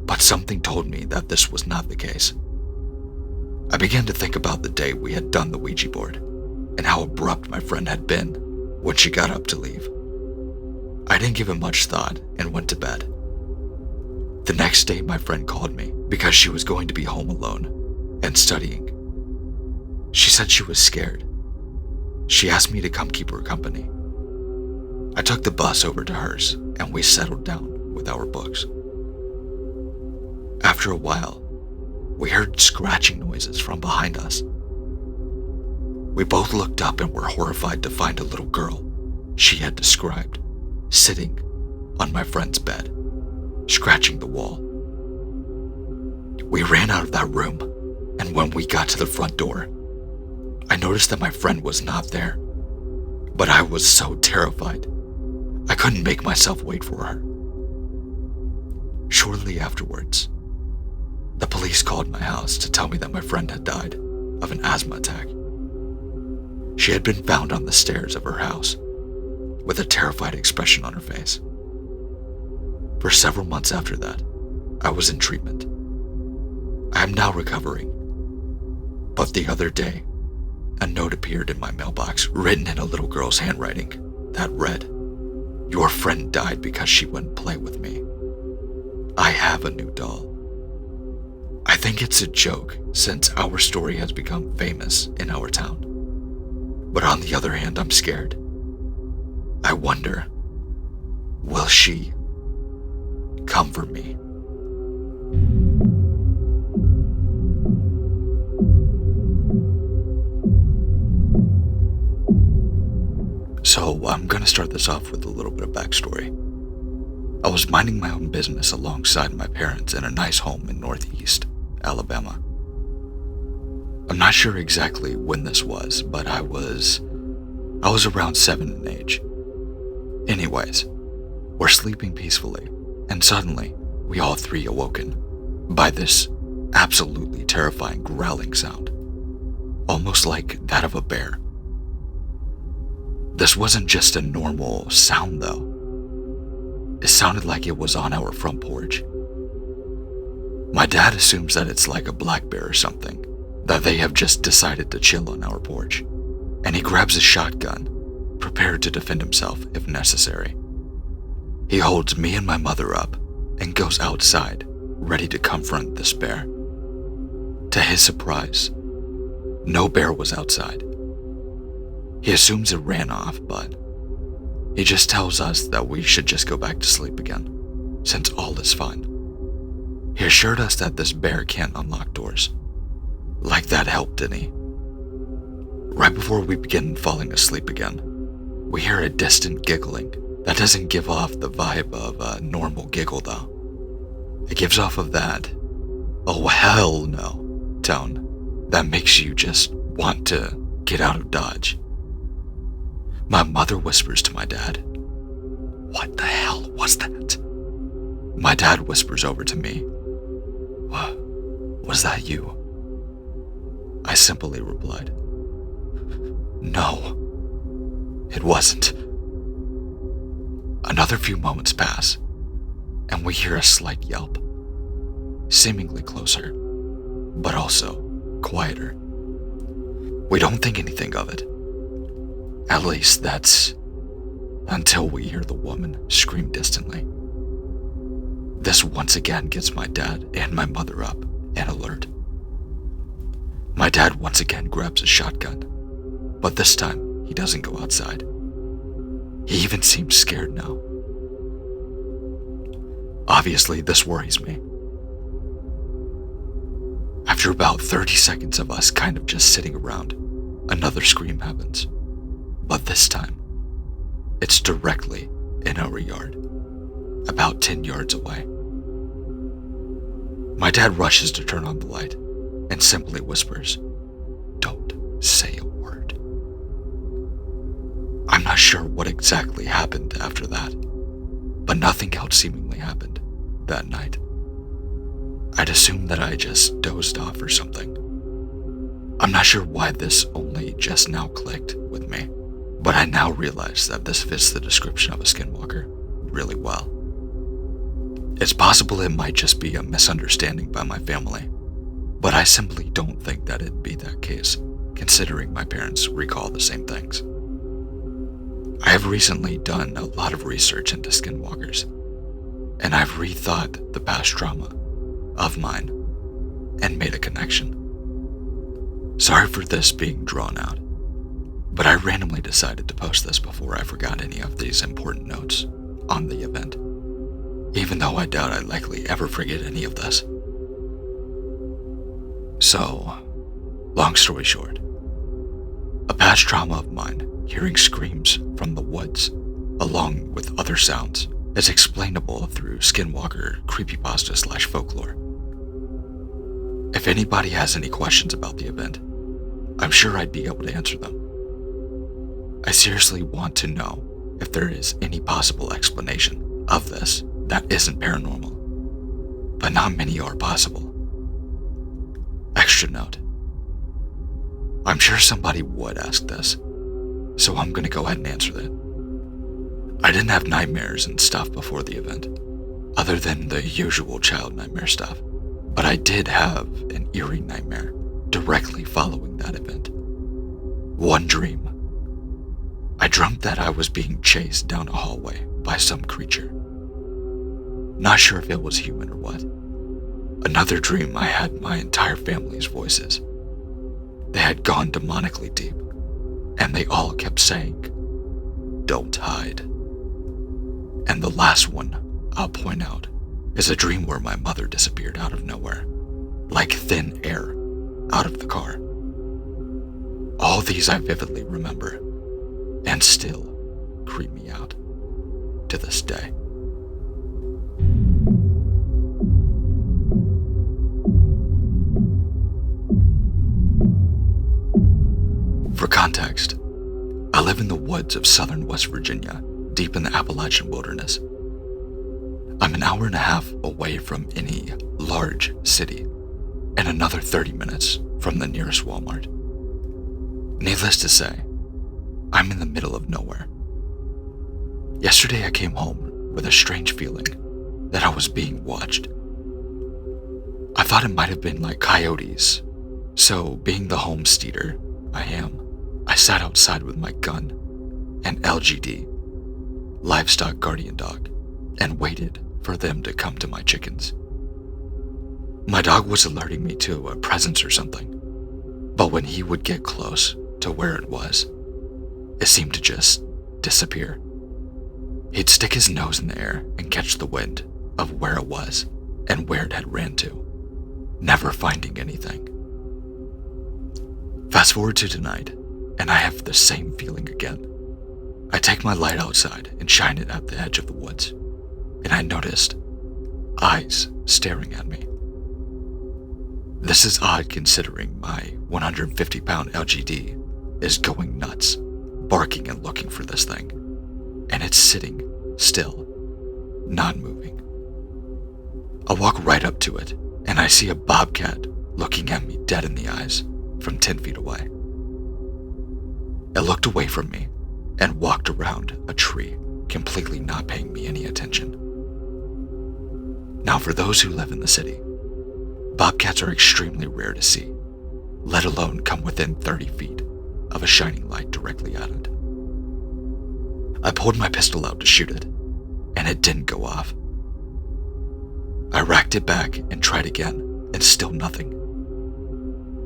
but something told me that this was not the case. I began to think about the day we had done the Ouija board and how abrupt my friend had been when she got up to leave. I didn't give it much thought and went to bed. The next day, my friend called me because she was going to be home alone and studying. She said she was scared. She asked me to come keep her company. I took the bus over to hers and we settled down with our books. After a while, we heard scratching noises from behind us. We both looked up and were horrified to find a little girl she had described sitting on my friend's bed, scratching the wall. We ran out of that room, and when we got to the front door, I noticed that my friend was not there, but I was so terrified, I couldn't make myself wait for her. Shortly afterwards, the police called my house to tell me that my friend had died of an asthma attack. She had been found on the stairs of her house with a terrified expression on her face. For several months after that, I was in treatment. I am now recovering, but the other day, a note appeared in my mailbox written in a little girl's handwriting that read, "Your friend died because she wouldn't play with me. I have a new doll." I think it's a joke since our story has become famous in our town. But on the other hand, I'm scared. I wonder, will she come for me? So I'm gonna start this off with a little bit of backstory. I was minding my own business alongside my parents in a nice home in Northeast Alabama. I'm not sure exactly when this was, but I was around 7 in age. Anyways, we're sleeping peacefully, and suddenly we all three awoken by this absolutely terrifying growling sound, almost like that of a bear. This wasn't just a normal sound though. It sounded like it was on our front porch. My dad assumes that it's like a black bear or something, that they have just decided to chill on our porch, and he grabs a shotgun, prepared to defend himself if necessary. He holds me and my mother up and goes outside, ready to confront this bear. To his surprise, no bear was outside. He assumes it ran off, but he just tells us that we should just go back to sleep again, since all is fine. He assured us that this bear can't unlock doors. Like that helped any. Right before we begin falling asleep again, we hear a distant giggling that doesn't give off the vibe of a normal giggle though. It gives off of that, "oh hell no" tone that makes you just want to get out of Dodge. My mother whispers to my dad, "What the hell was that?" My dad whispers over to me, "Was that you?" I simply replied, "No, it wasn't." Another few moments pass, and we hear a slight yelp, seemingly closer, but also quieter. We don't think anything of it. At least that's until we hear the woman scream distantly. This once again gets my dad and my mother up and alert. My dad once again grabs a shotgun, but this time he doesn't go outside. He even seems scared now. Obviously, this worries me. After about 30 seconds of us kind of just sitting around, another scream happens. But this time, it's directly in our yard, about 10 yards away. My dad rushes to turn on the light and simply whispers, "Don't say a word." I'm not sure what exactly happened after that, but nothing else seemingly happened that night. I'd assumed that I just dozed off or something. I'm not sure why this only just now clicked with me, but I now realize that this fits the description of a skinwalker really well. It's possible it might just be a misunderstanding by my family, but I simply don't think that it'd be that case, considering my parents recall the same things. I have recently done a lot of research into skinwalkers, and I've rethought the past trauma of mine and made a connection. Sorry for this being drawn out, but I randomly decided to post this before I forgot any of these important notes on the event, even though I doubt I'd likely ever forget any of this. So, long story short, a past trauma of mine, hearing screams from the woods, along with other sounds, is explainable through skinwalker creepypasta / folklore. If anybody has any questions about the event, I'm sure I'd be able to answer them. I seriously want to know if there is any possible explanation of this that isn't paranormal, but not many are possible. Extra note: I'm sure somebody would ask this, so I'm gonna go ahead and answer that. I didn't have nightmares and stuff before the event, other than the usual child nightmare stuff, but I did have an eerie nightmare directly following that event. One dream. I dreamt that I was being chased down a hallway by some creature. Not sure if it was human or what. Another dream, I had my entire family's voices. They had gone demonically deep, and they all kept saying, "Don't hide." And the last one I'll point out is a dream where my mother disappeared out of nowhere, like thin air out of the car. All these I vividly remember, and still creep me out to this day. For context, I live in the woods of southern West Virginia, deep in the Appalachian wilderness. I'm an hour and a half away from any large city, and another 30 minutes from the nearest Walmart. Needless to say, I'm in the middle of nowhere. Yesterday I came home with a strange feeling that I was being watched. I thought it might have been like coyotes, so being the homesteader I am, I sat outside with my gun and LGD, livestock guardian dog, and waited for them to come to my chickens. My dog was alerting me to a presence or something, but when he would get close to where it was, it seemed to just disappear. He'd stick his nose in the air and catch the wind of where it was and where it had ran to, never finding anything. Fast forward to tonight, and I have the same feeling again. I take my light outside and shine it at the edge of the woods, and I noticed eyes staring at me. This is odd considering my 150-pound LGD is going nuts, barking and looking for this thing, and it's sitting still, not moving. I walk right up to it, and I see a bobcat looking at me dead in the eyes from 10 feet away. It looked away from me and walked around a tree, completely not paying me any attention. Now, for those who live in the city, bobcats are extremely rare to see, let alone come within 30 feet of a shining light directly at it. I pulled my pistol out to shoot it, and it didn't go off. I racked it back and tried again, and still nothing.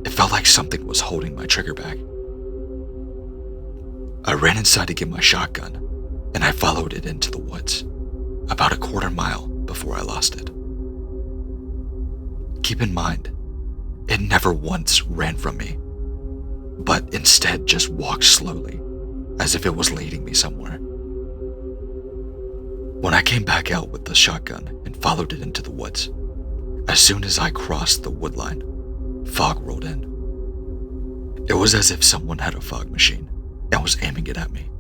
It felt like something was holding my trigger back. I ran inside to get my shotgun, and I followed it into the woods, about a quarter mile before I lost it. Keep in mind, It never once ran from me, but instead just walked slowly, as if it was leading me somewhere. When I came back out with the shotgun and followed it into the woods, as soon as I crossed the wood line, fog rolled in. It was as if someone had a fog machine and was aiming it at me.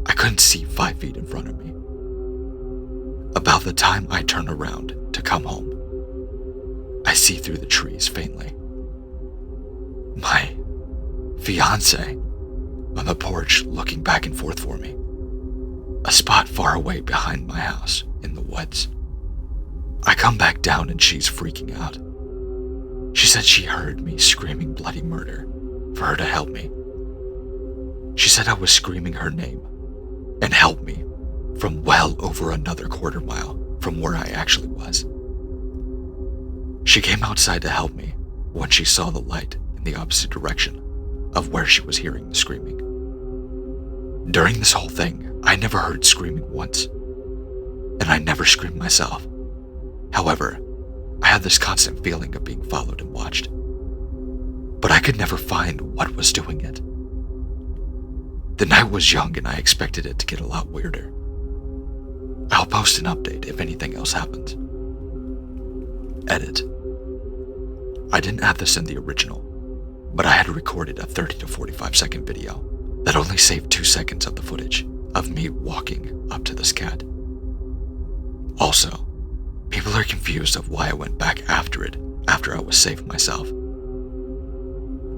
I couldn't see 5 feet in front of me. About the time I turn around to come home, I see through the trees faintly my fiance on the porch looking back and forth for me. A spot far away behind my house in the woods. I come back down and she's freaking out. She said she heard me screaming bloody murder for her to help me. She said I was screaming her name and help me from well over another quarter mile from where I actually was. She came outside to help me when she saw the light in the opposite direction of where she was hearing the screaming. During this whole thing, I never heard screaming once, and I never screamed myself. However, I had this constant feeling of being followed and watched, but I could never find what was doing it. The night was young and I expected it to get a lot weirder. I'll post an update if anything else happens. Edit. I didn't add this in the original, but I had recorded a 30 to 45 second video that only saved 2 seconds of the footage of me walking up to this cat. Also, people are confused of why I went back after it after I was safe myself.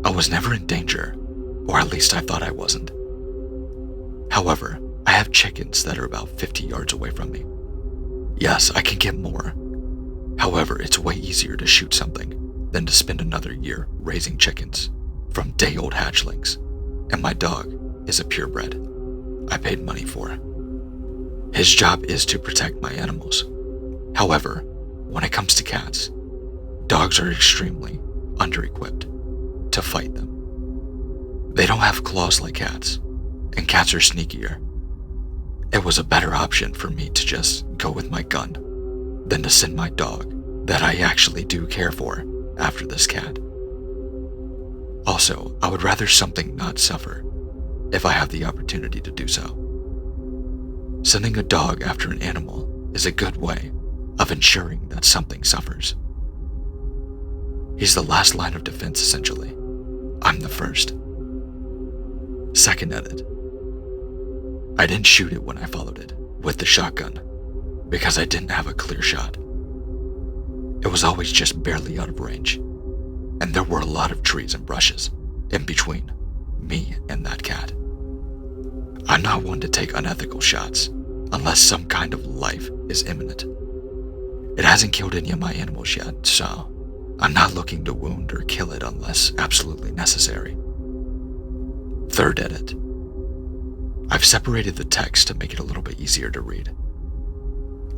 I was never in danger, or at least I thought I wasn't. However, I have chickens that are about 50 yards away from me. Yes, I can get more. However, it's way easier to shoot something than to spend another year raising chickens from day-old hatchlings, and my dog is a purebred I paid money for. His job is to protect my animals. However, when it comes to cats, dogs are extremely under-equipped to fight them. They don't have claws like cats, and cats are sneakier. It was a better option for me to just go with my gun than to send my dog that I actually do care for after this cat. Also, I would rather something not suffer if I have the opportunity to do so. Sending a dog after an animal is a good way of ensuring that something suffers. He's the last line of defense, essentially. I'm the first. Second edit. I didn't shoot it when I followed it with the shotgun because I didn't have a clear shot. It was always just barely out of range, and there were a lot of trees and brushes in between me and that cat. I'm not one to take unethical shots unless some kind of life is imminent. It hasn't killed any of my animals yet, so I'm not looking to wound or kill it unless absolutely necessary. Third edit. I've separated the text to make it a little bit easier to read.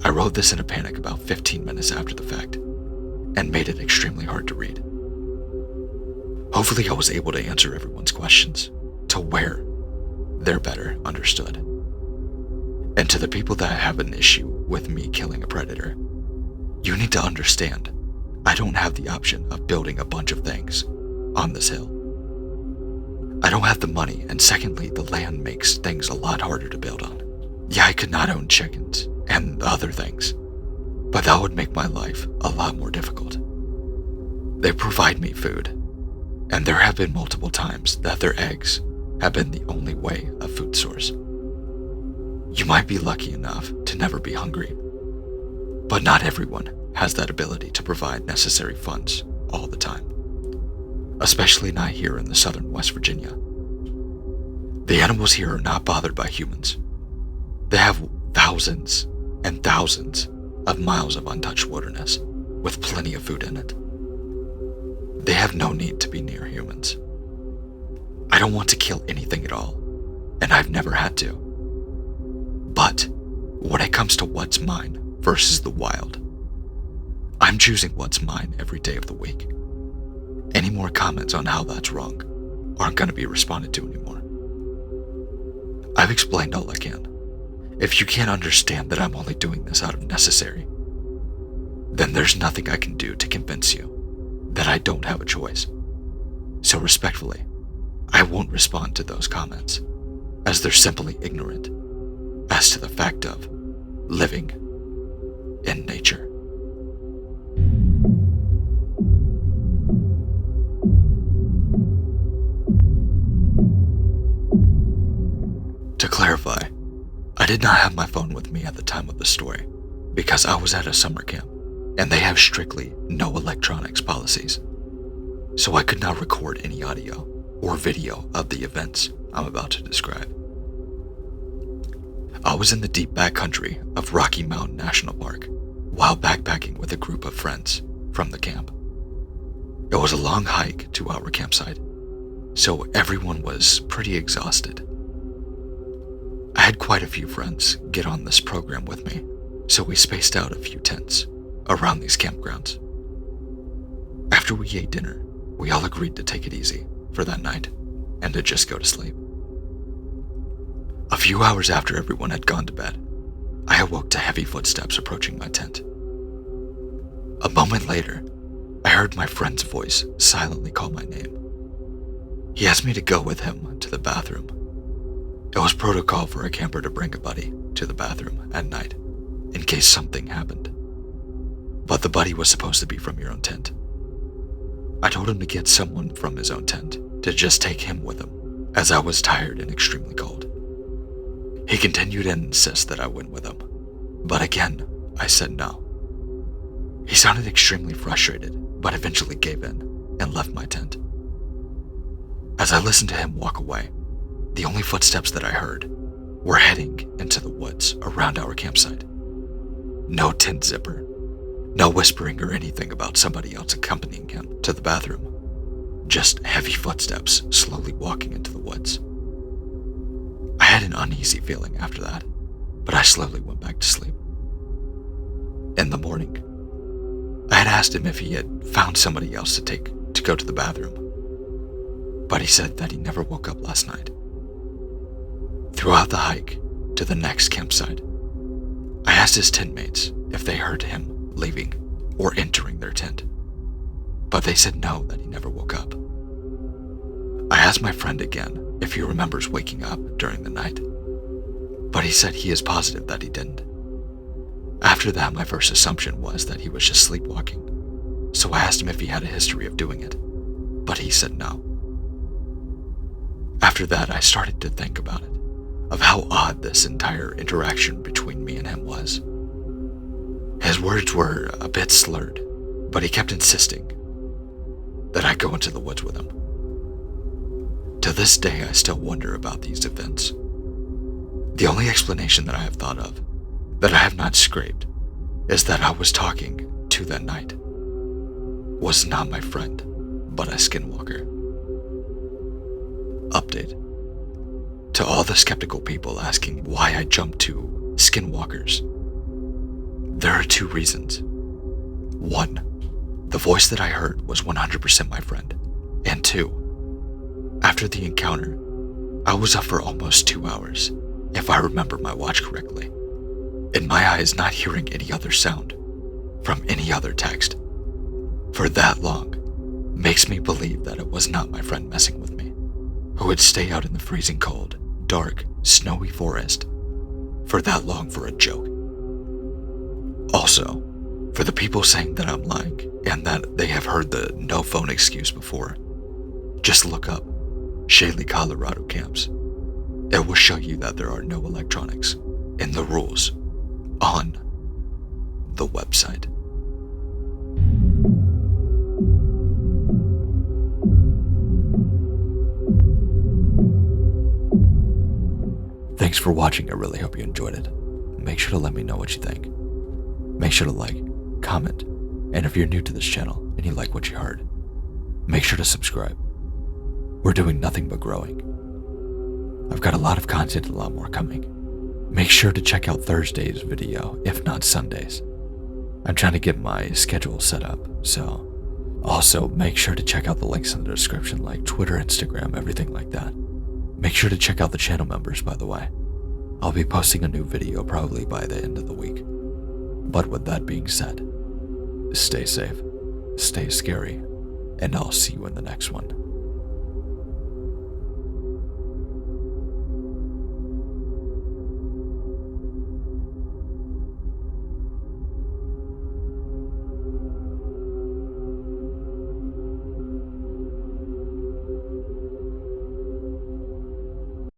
I wrote this in a panic about 15 minutes after the fact, and made it extremely hard to read. Hopefully I was able to answer everyone's questions to where they're better understood. And to the people that have an issue with me killing a predator, you need to understand I don't have the option of building a bunch of things on this hill. I don't have the money, and secondly, the land makes things a lot harder to build on. Yeah, I could not own chickens and other things, but that would make my life a lot more difficult. They provide me food, and there have been multiple times that their eggs have been the only way of food source. You might be lucky enough to never be hungry, but not everyone has that ability to provide necessary funds all the time, especially not here in the southern West Virginia. The animals here are not bothered by humans. They have thousands and thousands of miles of untouched wilderness with plenty of food in it. They have no need to be near humans. I don't want to kill anything at all, and I've never had to. But when it comes to what's mine versus the wild, I'm choosing what's mine every day of the week. Any more comments on how that's wrong aren't going to be responded to anymore. I've explained all I can. If you can't understand that I'm only doing this out of necessary, then there's nothing I can do to convince you that I don't have a choice. So respectfully, I won't respond to those comments, as they're simply ignorant as to the fact of living in nature. To clarify, I did not have my phone with me at the time of the story because I was at a summer camp and they have strictly no electronics policies. So I could not record any audio or video of the events I'm about to describe. I was in the deep backcountry of Rocky Mountain National Park while backpacking with a group of friends from the camp. It was a long hike to our campsite, so everyone was pretty exhausted. I had quite a few friends get on this program with me, so we spaced out a few tents around these campgrounds. After we ate dinner, we all agreed to take it easy for that night and to just go to sleep. A few hours after everyone had gone to bed, I awoke to heavy footsteps approaching my tent. A moment later, I heard my friend's voice silently call my name. He asked me to go with him to the bathroom. It was protocol for a camper to bring a buddy to the bathroom at night in case something happened. But the buddy was supposed to be from your own tent. I told him to get someone from his own tent to just take him with him, as I was tired and extremely cold. He continued and insisted that I went with him, but again, I said no. He sounded extremely frustrated, but eventually gave in and left my tent. As I listened to him walk away, the only footsteps that I heard were heading into the woods around our campsite. No tent zipper, no whispering or anything about somebody else accompanying him to the bathroom, just heavy footsteps slowly walking into the woods. I had an uneasy feeling after that, but I slowly went back to sleep. In the morning, I had asked him if he had found somebody else to go to the bathroom, but he said that he never woke up last night. Throughout the hike to the next campsite, I asked his tent mates if they heard him leaving or entering their tent, but they said no, that he never woke up. I asked my friend again if he remembers waking up during the night, but he said he is positive that he didn't. After that, my first assumption was that he was just sleepwalking, so I asked him if he had a history of doing it, but he said no. After that, I started to think about it, of how odd this entire interaction between me and him was. His words were a bit slurred, but he kept insisting that I go into the woods with him. To this day, I still wonder about these events. The only explanation that I have thought of, that I have not scraped, is that I was talking to that night was not my friend, but a skinwalker. Update. To all the skeptical people asking why I jumped to skinwalkers, there are two reasons. One, the voice that I heard was 100% my friend. And two, after the encounter, I was up for almost 2 hours, if I remember my watch correctly. In my eyes, not hearing any other sound from any other text for that long makes me believe that it was not my friend messing with me, who would stay out in the freezing cold, dark, snowy forest for that long for a joke. Also, for the people saying that I'm lying and that they have heard the no phone excuse before, just look up Shaley, Colorado camps. It will show you that there are no electronics in the rules on the website. Thanks for watching. I really hope you enjoyed it. Make sure to let me know what you think. Make sure to like, comment, and if you're new to this channel and you like what you heard, make sure to subscribe. We're doing nothing but growing. I've got a lot of content, a lot more coming. Make sure to check out Thursday's video, if not Sundays. I'm trying to get my schedule set up, so also make sure to check out the links in the description, like Twitter, Instagram, everything like that. Make sure to check out the channel members, by the way. I'll be posting a new video probably by the end of the week. But with that being said, stay safe, stay scary, and I'll see you in the next one.